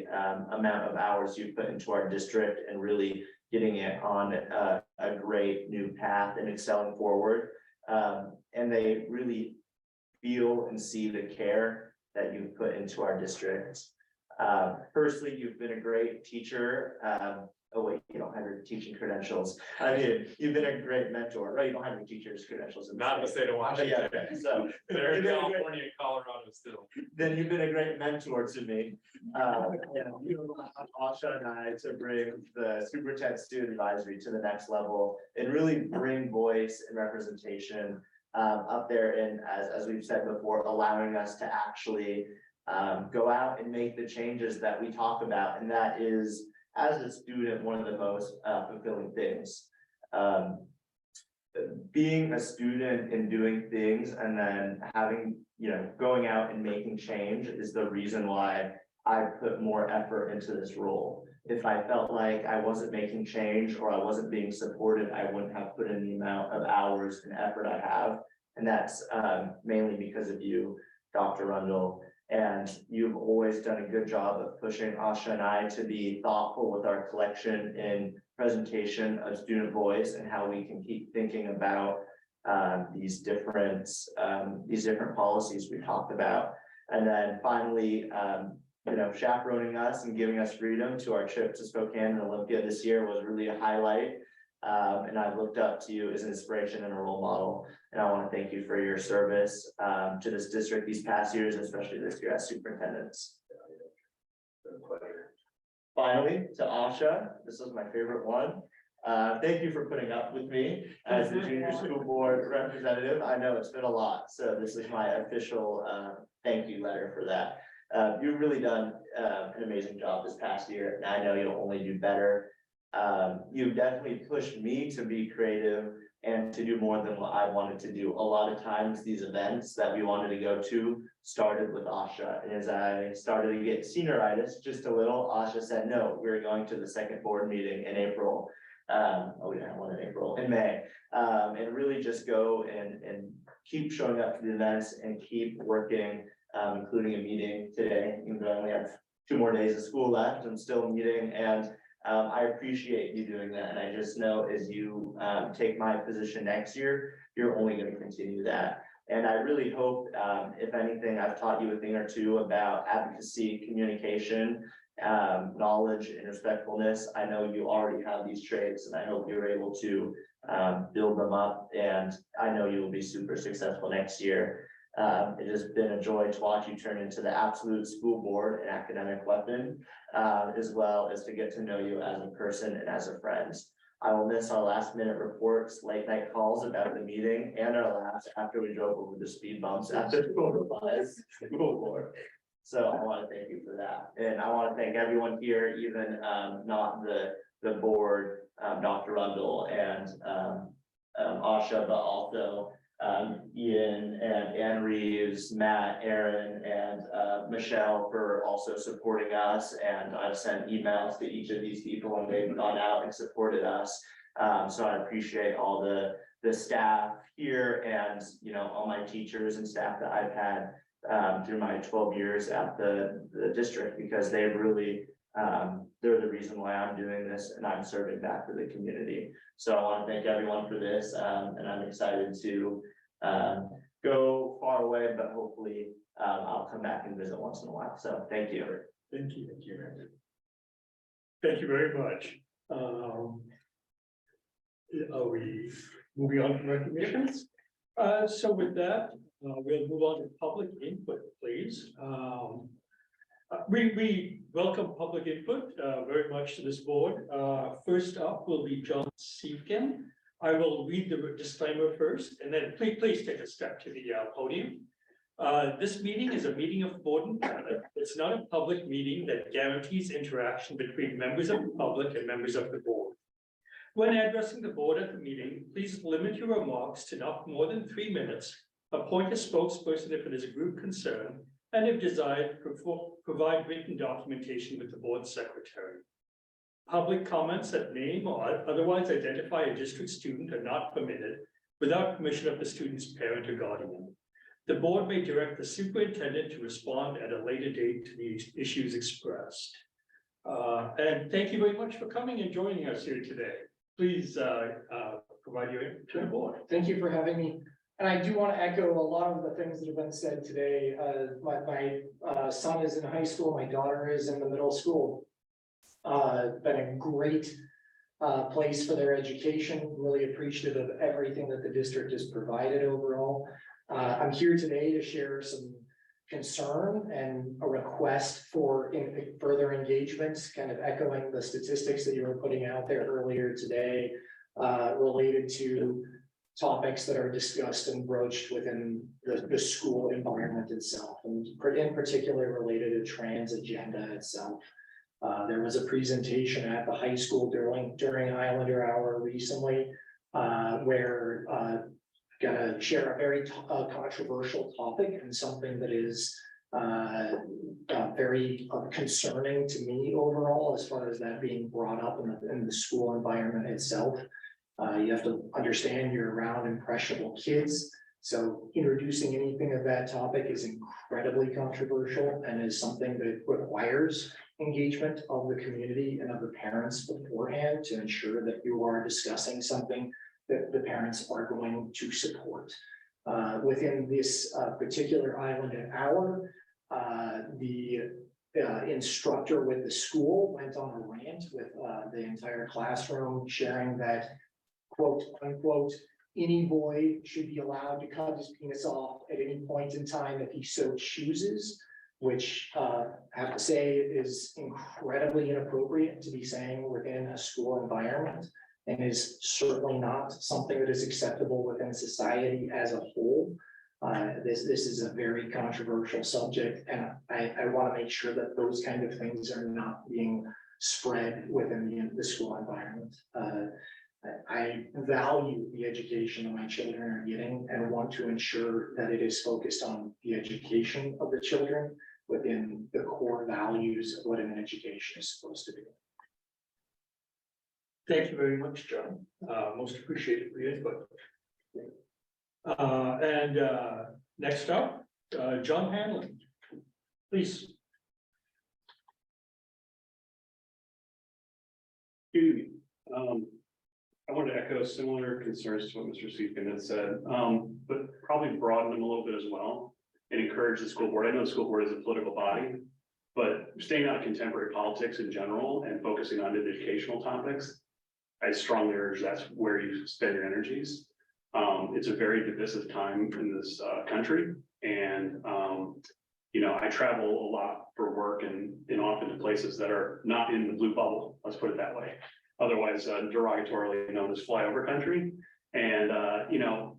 amount of hours you've put into our district and really getting it on a great new path and excelling forward. And they really feel and see the care that you've put into our district. Firstly, you've been a great teacher. Oh wait, you don't have your teaching credentials. I mean, you've been a great mentor, right? You don't have your teacher's credentials. Not in the state of Washington. Yeah, okay. So they're in California and Colorado still. then you've been a great mentor to me. And you, Asha, and I to bring the superintendent student advisory to the next level and really bring voice and representation up there. And as we've said before, allowing us to actually go out and make the changes that we talk about. And that is, as a student, one of the most fulfilling things. being a student and doing things and then having, going out and making change is the reason why I put more effort into this role. If I felt like I wasn't making change or I wasn't being supported, I wouldn't have put in the amount of hours and effort I have. And that's mainly because of you, Dr. Rundle. And you've always done a good job of pushing Asha and I to be thoughtful with our collection and presentation of student voice and how we can keep thinking about these different policies we talked about. And then finally, chaperoning us and giving us freedom to our trip to Spokane and Olympia this year was really a highlight. And I looked up to you as an inspiration and a role model. And I want to thank you for your service to this district these past years, especially this year as superintendents. Finally, to Asha, this is my favorite one. Thank you for putting up with me as the junior school board representative. I know it's been a lot, so this is my official thank you letter for that. You've really done an amazing job this past year, and I know you'll only do better. You've definitely pushed me to be creative and to do more than what I wanted to do. A lot of times these events that we wanted to go to started with Asha. And as I started to get senioritis just a little, Asha said, no, we're going to the second board meeting in April. We didn't have one in April, in May. And really just go and keep showing up to the events and keep working, including a meeting today, even though I only have 2 more days of school left, I'm still meeting, and I appreciate you doing that. And I just know as you take my position next year, you're only going to continue that. And I really hope, if anything, I've taught you a thing or two about advocacy, communication, knowledge, and respectfulness. I know you already have these traits, and I hope you're able to build them up. And I know you will be super successful next year. It has been a joy to watch you turn into the absolute school board and academic weapon, as well as to get to know you as a person and as a friend. I will miss our last minute reports, late night calls about the meeting, and our laughs after we drove over the speed bumps after the school board. So I want to thank you for that. And I want to thank everyone here, even not the board, Dr. Rundle and Asha, but also Ian and Ann Reeves, Matt, Aaron, and Michelle for also supporting us. And I've sent emails to each of these people and they've gone out and supported us. So I appreciate all the staff here and, all my teachers and staff that I've had through my 12 years at the district, because they really, they're the reason why I'm doing this and I'm serving back to the community. So I want to thank everyone for this, and I'm excited to go far away, but hopefully I'll come back and visit once in a while. So thank you. Thank you. Thank you very much. Are we moving on to recognitions? So with that, we'll move on to public input, please. We welcome public input very much to this board. First up will be John Siefken. I will read the disclaimer first, and then please take a step to the podium. This meeting is a meeting of board and cabinet. It's not a public meeting that guarantees interaction between members of the public and members of the board. When addressing the board at the meeting, please limit your remarks to not more than 3 minutes. Appoint a spokesperson if it is a group concern, and if desired, provide written documentation with the board secretary. Public comments that name or otherwise identify a district student are not permitted without permission of the student's parent or guardian. The board may direct the superintendent to respond at a later date to the issues expressed. And thank you very much for coming and joining us here today. Please provide your input to the board. Thank you for having me. And I do want to echo a lot of the things that have been said today. My son is in high school, my daughter is in the middle school. Been a great place for their education, really appreciative of everything that the district has provided overall. I'm here today to share some concern and a request for further engagements, kind of echoing the statistics that you were putting out there earlier today, related to topics that are discussed and broached within the school environment itself, and in particular related to trans agenda itself. There was a presentation at the high school during Islander Hour recently, where gonna share a very controversial topic and something that is very concerning to me overall, as far as that being brought up in the school environment itself. You have to understand you're around impressionable kids. So introducing anything of that topic is incredibly controversial and is something that requires engagement of the community and of the parents beforehand to ensure that you are discussing something that the parents are going to support. Within this particular Islander Hour, the instructor with the school went on a rant with the entire classroom, sharing that, quote unquote, any boy should be allowed to cut his penis off at any point in time if he so chooses, which I have to say is incredibly inappropriate to be saying within a school environment, and is certainly not something that is acceptable within society as a whole. This is a very controversial subject, and I want to make sure that those kind of things are not being spread within the school environment. I value the education that my children are getting and want to ensure that it is focused on the education of the children within the core values of what an education is supposed to be. Thank you very much, John. Most appreciated for your input. Next up, John Hanlon, please. I want to echo similar concerns to what Mr. Seekin had said, but probably broaden them a little bit as well and encourage the school board. I know the school board is a political body, but staying out of contemporary politics in general and focusing on educational topics, I strongly urge that's where you spend your energies. It's a very divisive time in this country, and you know, I travel a lot for work and often to places that are not in the blue bubble. Let's put it that way. Otherwise, derogatorily known as flyover country. And you know,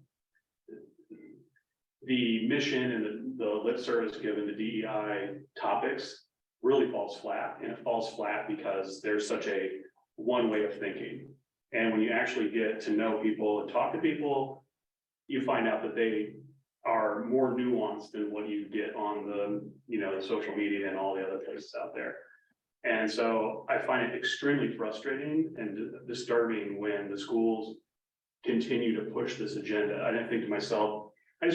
the mission and the lip service given to DEI topics really falls flat, and it falls flat because there's such a one way of thinking. And when you actually get to know people and talk to people, you find out that they are more nuanced than what you get on the, you know, the social media and all the other places out there. And so I find it extremely frustrating and disturbing when the schools continue to push this agenda. I didn't think to myself, I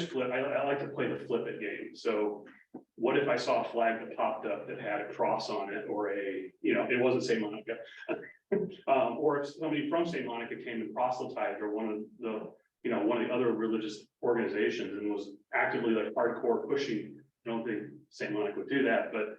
like to play the flip it game. So what if I saw a flag that popped up that had a cross on it, or a, you know, it wasn't St. Monica. Or if somebody from St. Monica came and proselytized, or one of the other religious organizations and was actively like hardcore pushing. I don't think St. Monica would do that, but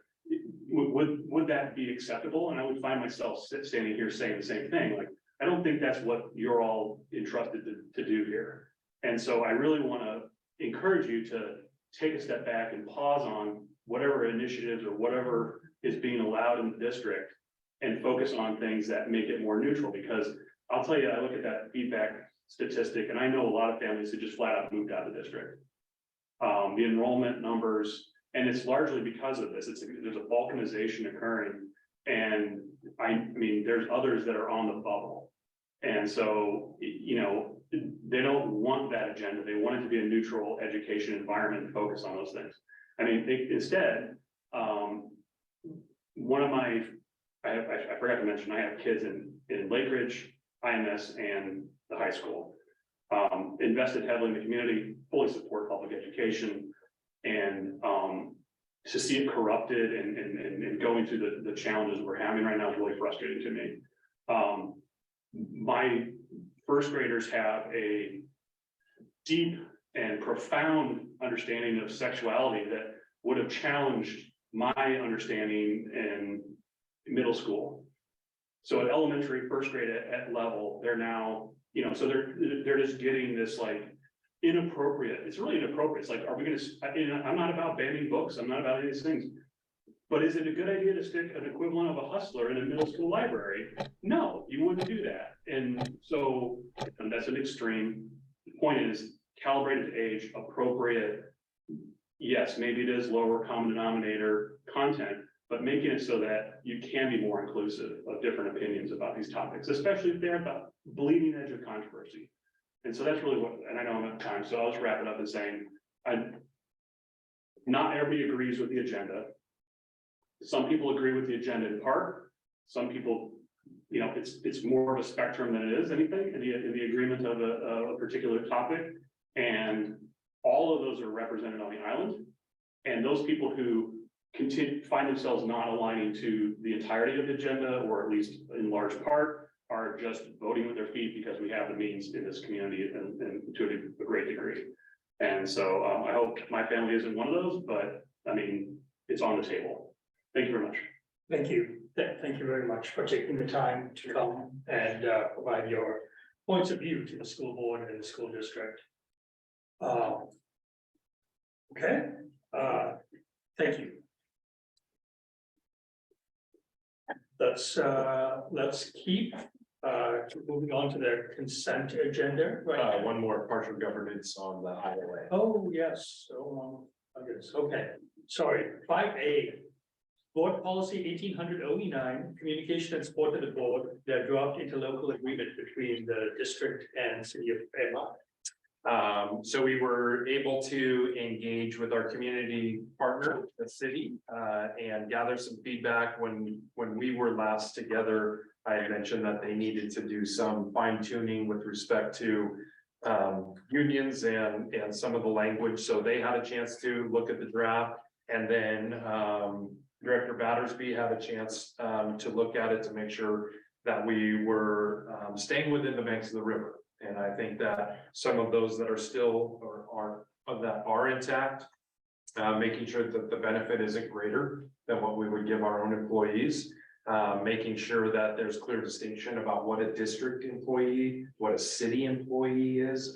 would that be acceptable? And I would find myself standing here saying the same thing. Like, I don't think that's what you're all entrusted to do here. And so I really want to encourage you to take a step back and pause on whatever initiatives or whatever is being allowed in the district and focus on things that make it more neutral. Because I'll tell you, I look at that feedback statistic and I know a lot of families who just flat out moved out of the district. The enrollment numbers, and it's largely because of this. There's a balkanization occurring, and I mean, there's others that are on the bubble. And so, you know, they don't want that agenda. They want it to be a neutral education environment and focus on those things. I mean, instead, one of my, I forgot to mention, I have kids in Lake Ridge, IMS, and the high school. Invested heavily in the community, fully support public education, and to see it corrupted and going through the challenges we're having right now is really frustrating to me. My first graders have a deep and profound understanding of sexuality that would have challenged my understanding in middle school. So at elementary, first grade at level, they're now, you know, so they're just getting this like inappropriate. It's really inappropriate. It's like, are we going to, I'm not about banning books. I'm not about any of these things. But is it a good idea to stick an equivalent of a hustler in a middle school library? No, you wouldn't do that. And so that's an extreme. The point is calibrated to age, appropriate. Yes, maybe it is lower common denominator content, but making it so that you can be more inclusive of different opinions about these topics, especially if they're at the bleeding edge of controversy. And so that's really what, and I know I'm out of time, so I'll just wrap it up in saying, not everybody agrees with the agenda. Some people agree with the agenda in part, some people, you know, it's more of a spectrum than it is anything in the agreement of a particular topic. And all of those are represented on the island. And those people who find themselves not aligning to the entirety of the agenda, or at least in large part, are just voting with their feet because we have the means in this community and to a great degree. And so I hope my family isn't one of those, but I mean, it's on the table. Thank you very much. Thank you. Thank you very much for taking the time to come and provide your points of view to the school board and the school district. Okay, thank you. Let's keep moving on to the consent agenda. Right. One more partial governance on the highway. Oh, yes, so, okay, sorry, 5A. Board policy 1800 communication and support to the board, that draft interlocal agreement between the district and city of Fairmont. So we were able to engage with our community partner, the city, and gather some feedback. When we were last together, I had mentioned that they needed to do some fine tuning with respect to unions and some of the language. So they had a chance to look at the draft, and then Director Battersby had a chance to look at it to make sure that we were staying within the banks of the river. And I think that some of those that are still are intact, making sure that the benefit isn't greater than what we would give our own employees, making sure that there's clear distinction about what a district employee, what a city employee is,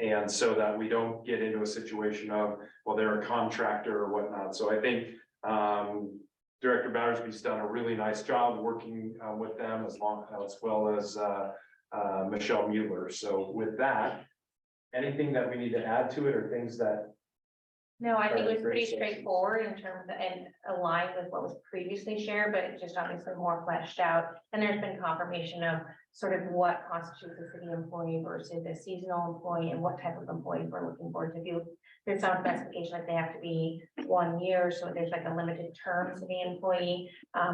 and so that we don't get into a situation of, well, they're a contractor or whatnot. So I think Director Battersby's done a really nice job working with them as well as Michelle Mueller. So with that, anything that we need to add to it or things that? No, I think it was pretty straightforward in terms of, and aligned with what was previously shared, but it's just obviously more fleshed out. And there's been confirmation of sort of what constitutes a city employee versus a seasonal employee and what type of employees we're looking for to do. There's some specification that they have to be 1 year, so there's like a limited term to the employee,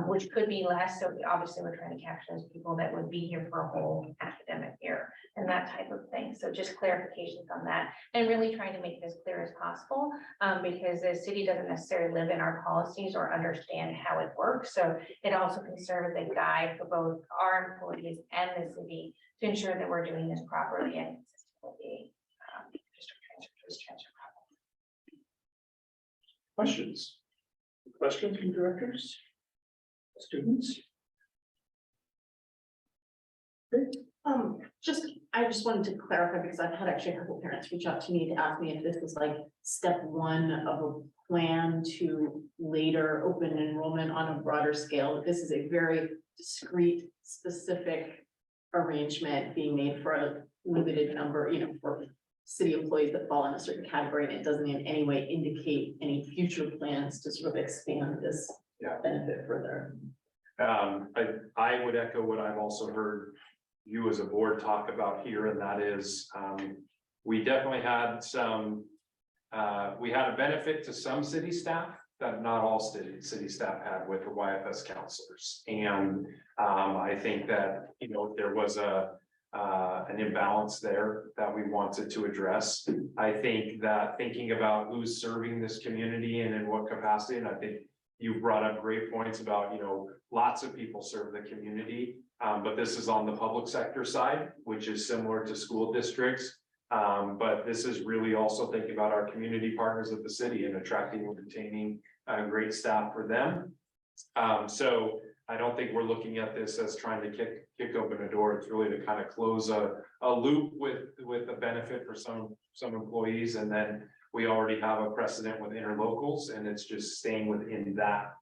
which could be less. So obviously we're trying to capture those people that would be here for a whole academic year and that type of thing. So just clarifications on that and really trying to make it as clear as possible, because the city doesn't necessarily live in our policies or understand how it works. So it also can serve as a guide for both our employees and the city to ensure that we're doing this properly and consistent with the district transfer. Questions? Questions from directors? Students? I just wanted to clarify, because I've had actually a couple of parents reach out to me to ask me if this is like step one of a plan to later open enrollment on a broader scale. This is a very discrete, specific arrangement being made for a limited number, for city employees that fall in a certain category, and it doesn't in any way indicate any future plans to sort of expand this benefit further. I would echo what I've also heard you as a board talk about here, and that is, we definitely had some, we had a benefit to some city staff that not all city staff had with the YFS counselors. And I think that, there was an imbalance there that we wanted to address. I think that thinking about who's serving this community and in what capacity, and I think you brought up great points about, lots of people serve the community, but this is on the public sector side, which is similar to school districts. But this is really also thinking about our community partners at the city and attracting and retaining great staff for them. So I don't think we're looking at this as trying to kick open a door. It's really to kind of close a loop with a benefit for some employees. And then we already have a precedent with interlocals, and it's just staying within that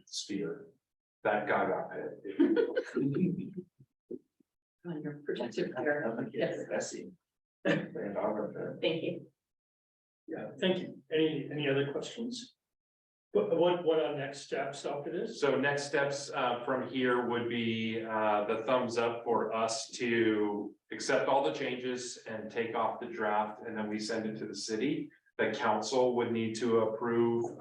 sphere, that Gaga pit. On your protective care. Yes. Thank you. Yeah, thank you. Any other questions? What are next steps after this? So next steps from here would be the thumbs up for us to accept all the changes and take off the draft, and then we send it to the city. The council would need to approve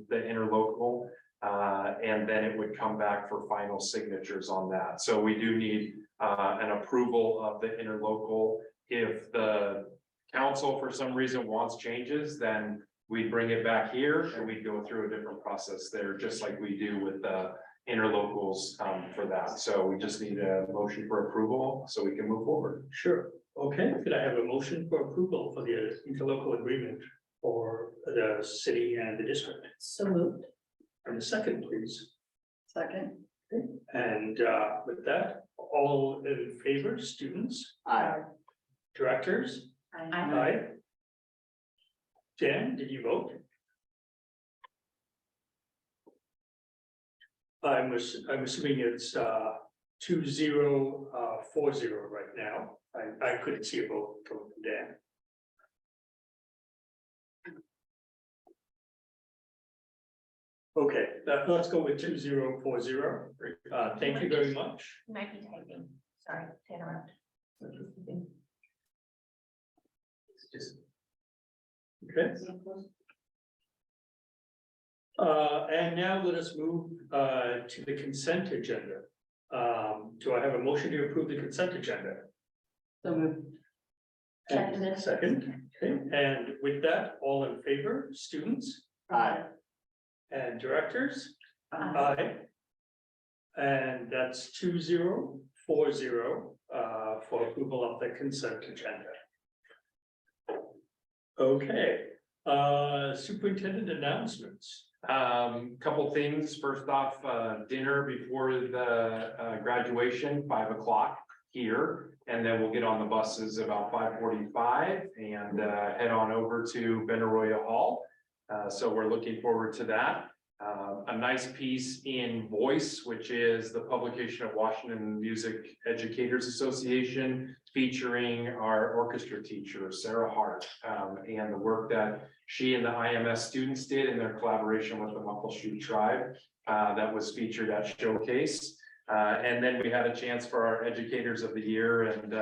the interlocal, and then it would come back for final signatures on that. So we do need an approval of the interlocal. If the council for some reason wants changes, then we bring it back here and we go through a different process there, just like we do with the interlocals for that. So we just need a motion for approval so we can move forward. Sure. Okay, could I have a motion for approval for the interlocal agreement for the city and the district? So moved. And a second, please. Second. And with that, all in favor, students, Aye. directors? Aye. Jan, did you vote? I'm assuming it's 2040 right now. I couldn't see a vote from Dan. Okay, let's go with 2040. Thank you very much. You might be typing, sorry, to interrupt. Okay. And now let us move to the consent agenda. Do I have a motion to approve the consent agenda? So moved. And second, okay, and with that, all in favor, students? Aye. And directors? Aye. And that's 2040 for approval of the consent agenda. Okay, superintendent announcements. Couple things. First off, dinner before the graduation, 5 o'clock here. And then we'll get on the buses about 5:45 and head on over to Benaroya Hall. So we're looking forward to that. A nice piece in Voice, which is the publication of Washington Music Educators Association, featuring our orchestra teacher, Sarah Hart, and the work that she and the IMS students did in their collaboration with the Muckleshoot Tribe, that was featured at Showcase. And then we had a chance for our Educators of the Year and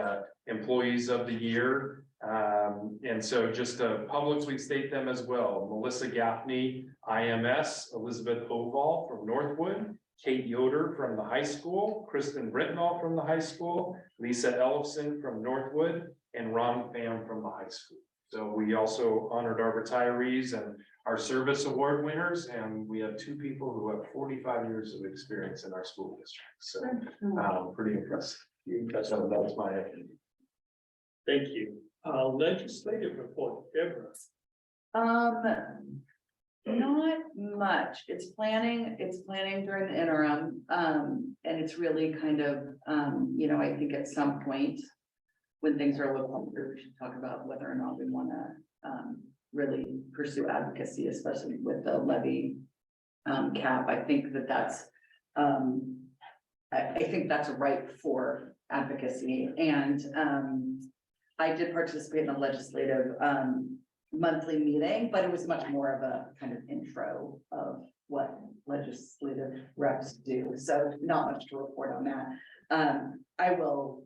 Employees of the Year. And so just to publicly state them as well: Melissa Gaffney, IMS, Elizabeth Oval from Northwood, Kate Yoder from the high school, Kristen Brittenall from the high school, Lisa Ellison from Northwood, and Ron Pham from the high school. So we also honored our retirees and our service award winners, and we have 2 people who have 45 years of experience in our school district. So pretty impressive. So that's my opinion. Thank you. Legislative report, Deborah. Not much. It's planning during the interim. And it's really kind of, I think at some point when things are a little longer, we should talk about whether or not we want to really pursue advocacy, especially with the levy cap. I think that's I think that's ripe for advocacy. And I did participate in the legislative monthly meeting, but it was much more of a kind of intro of what legislative reps do. So not much to report on that. I will,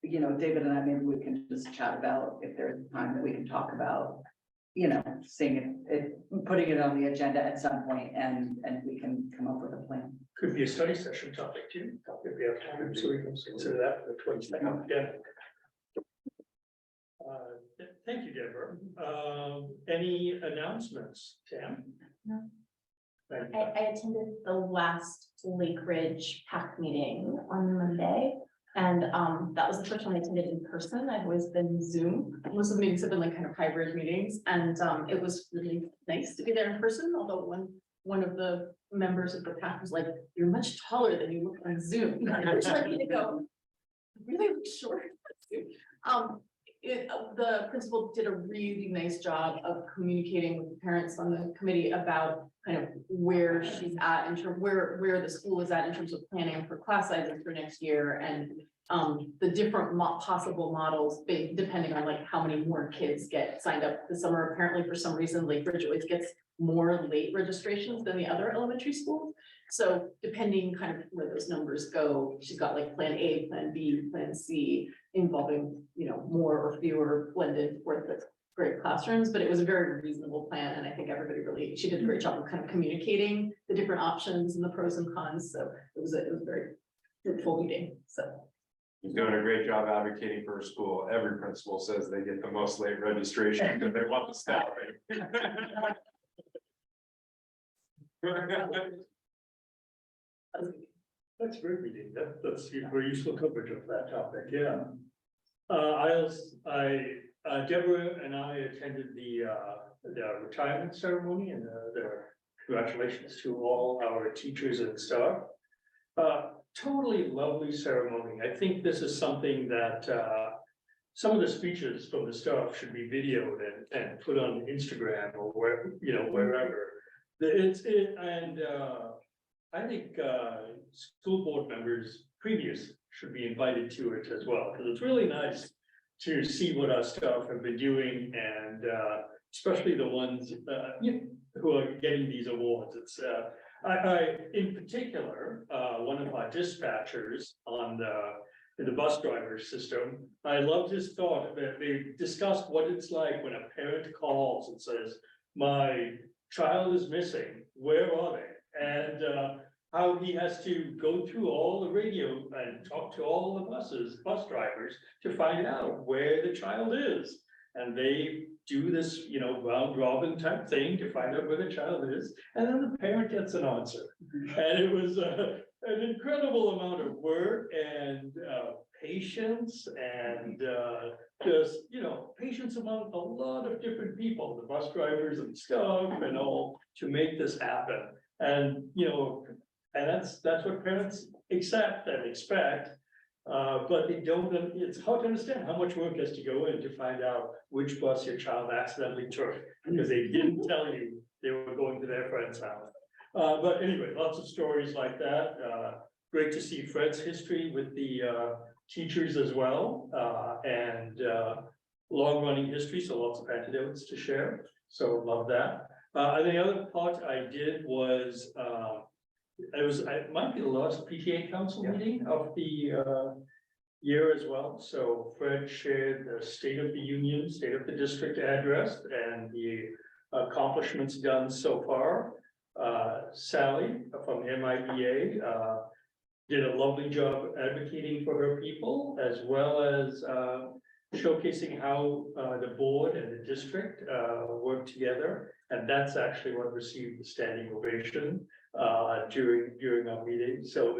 David and I, maybe we can just chat about if there's time that we can talk about, seeing it, putting it on the agenda at some point, and we can come up with a plan. Could be a study session topic too, if we have time, so we can consider that for the 22nd. Yeah. Thank you, Deborah. Any announcements, Tam? No. I attended the last Lake Ridge PAC meeting on Monday. And that was the first one I attended in person. I've always been Zoom. Most of the meetings have been like kind of hybrid meetings. And it was really nice to be there in person, although one of the members of the PAC was like, "You're much taller than you look on Zoom." Which led me to go, really short. the principal did a really nice job of communicating with the parents on the committee about kind of where she's at in terms, where the school is at in terms of planning for class sizes for next year and the different possible models, depending on like how many more kids get signed up this summer. Apparently, for some reason, Lake Ridge always gets more late registrations than the other elementary schools. So depending kind of where those numbers go, she's got like plan A, plan B, plan C, involving, you know, more or fewer blended fourth, fifth grade classrooms, but it was a very reasonable plan. And I think everybody really, she did a great job of kind of communicating the different options and the pros and cons. So it was a very fruitful meeting, so. He's doing a great job advocating for a school. Every principal says they get the most late registration because they want the staff. That's great reading. That's very useful coverage of that topic, yeah. Deborah and I attended the retirement ceremony and the congratulations to all our teachers and staff. Totally lovely ceremony. I think this is something that some of the speeches from the staff should be videoed and put on Instagram or where, you know, wherever. I think school board members previous should be invited to it as well, because it's really nice to see what our staff have been doing and especially the ones who are getting these awards. It's in particular, one of our dispatchers on the bus driver system, I loved his thought that they discussed what it's like when a parent calls and says, my child is missing, where are they? And how he has to go through all the radio and talk to all the bus drivers to find out where the child is. And they do this, you know, round robin type thing to find out where the child is. And then the parent gets an answer. And it was an incredible amount of work and patience and just, you know, patience among a lot of different people, the bus drivers and staff and all, to make this happen. And, you know, and that's what parents accept and expect. But they don't, it's hard to understand how much work has to go in to find out which bus your child accidentally took, because they didn't tell you they were going to their friend's house. But anyway, lots of stories like that. Great to see Fred's history with the teachers as well, and long-running history, so lots of anecdotes to share. So love that. And the other part I did was, it might be the last PTA council meeting of the year as well. So Fred shared the State of the Union, State of the District address and the accomplishments done so far. Sally from the MIDA did a lovely job advocating for her people, as well as showcasing how the board and the district work together. And that's actually what received the standing ovation during our meeting. So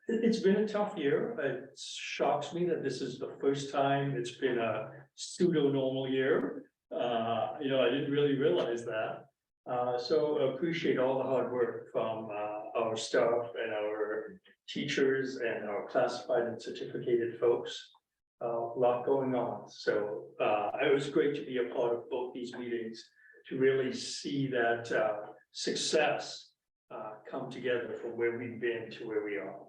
it's been a tough year. It shocks me that this is the first time it's been a pseudo normal year. You know, I didn't really realize that. So appreciate all the hard work from our staff and our teachers and our classified and certificated folks. A lot going on. So it was great to be a part of both these meetings to really see that success come together from where we've been to where we are.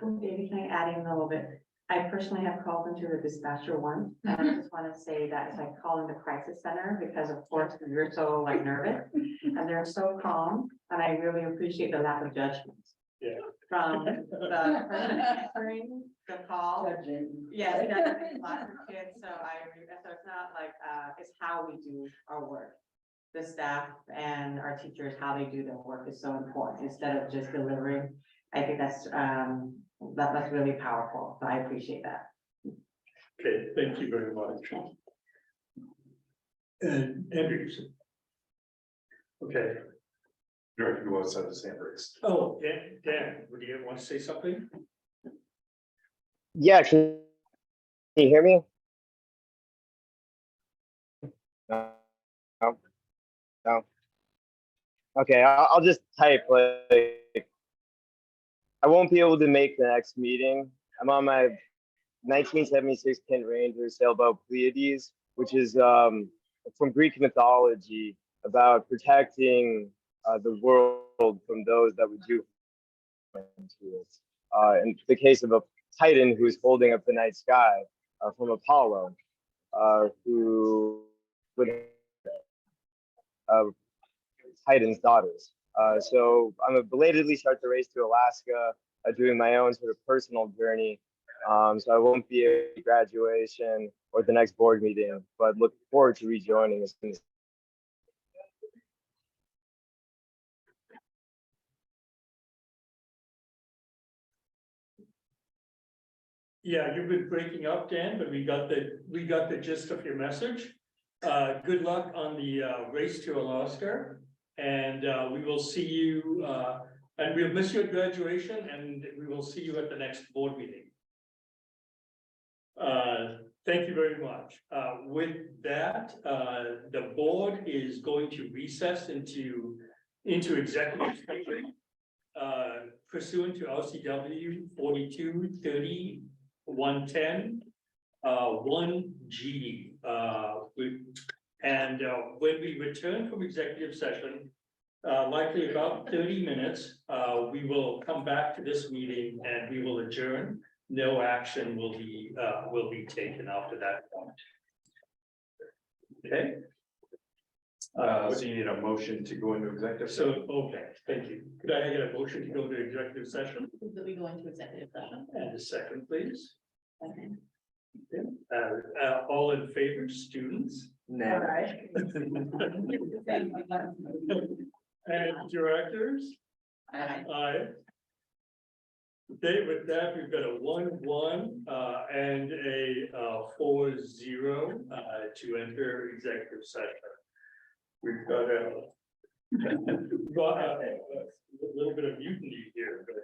Maybe can I add in a little bit? I personally have called into the dispatcher once, and I just want to say that it's like calling the crisis center, because of course you're so like nervous and they're so calm, and I really appreciate the lack of judgment. Yeah. From the person answering the call. Yes, judging lots of kids, so it's not like, it's how we do our work. The staff and our teachers, how they do their work is so important, instead of just delivering. I think that's really powerful, so I appreciate that. Okay, thank you very much. And Andrew. Okay. Director was at the same race. Oh, Dan, would you want to say something? Yeah, can you hear me? No. Okay, I'll just type, like, I won't be able to make the next meeting. I'm on my 1976 Kent Ranger sailboat Pleiades, which is from Greek mythology about protecting the world from those that would do into it. In the case of a Titan who's holding up the night sky from Apollo, who would Titan's daughters. So I'm gonna belatedly start the race to Alaska, doing my own sort of personal journey. So I won't be at graduation or the next board meeting, but look forward to rejoining as soon as. Yeah, you've been breaking up, Dan, but we got the gist of your message. Good luck on the race to Alaska, and we will see you. And we'll miss you at graduation, and we will see you at the next board meeting. Thank you very much. With that, the board is going to recess into executive session pursuant to LCW 4230-110, 1G. When we return from executive session, likely about 30 minutes, we will come back to this meeting and we will adjourn. No action will be taken after that point. Okay. So you need a motion to go into executive. Okay, thank you. Could I get a motion to go to executive session? That we go into executive session. And a second, please. Okay. All in favor, students? No. All right. And directors? Aye. Okay, with that, we've got a 1-1 and a 4-0 to enter executive session. We've got a little bit of mutiny here, but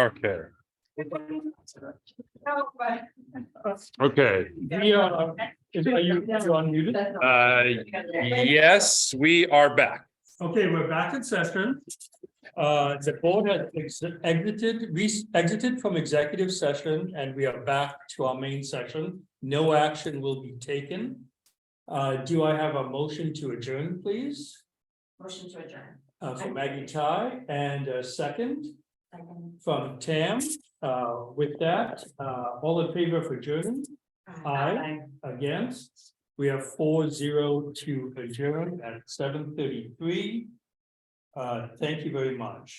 Okay. Okay, Are you unmuted? yes, we are back. Okay, we're back in session. The board has exited from executive session and we are back to our main session. No action will be taken. Do I have a motion to adjourn, please? Motion to adjourn. From Maggie Tai and a second from Tam. With that, all in favor of adjourning? Aye. Against? We have 4-0 to adjourn at 7:33. Thank you very much.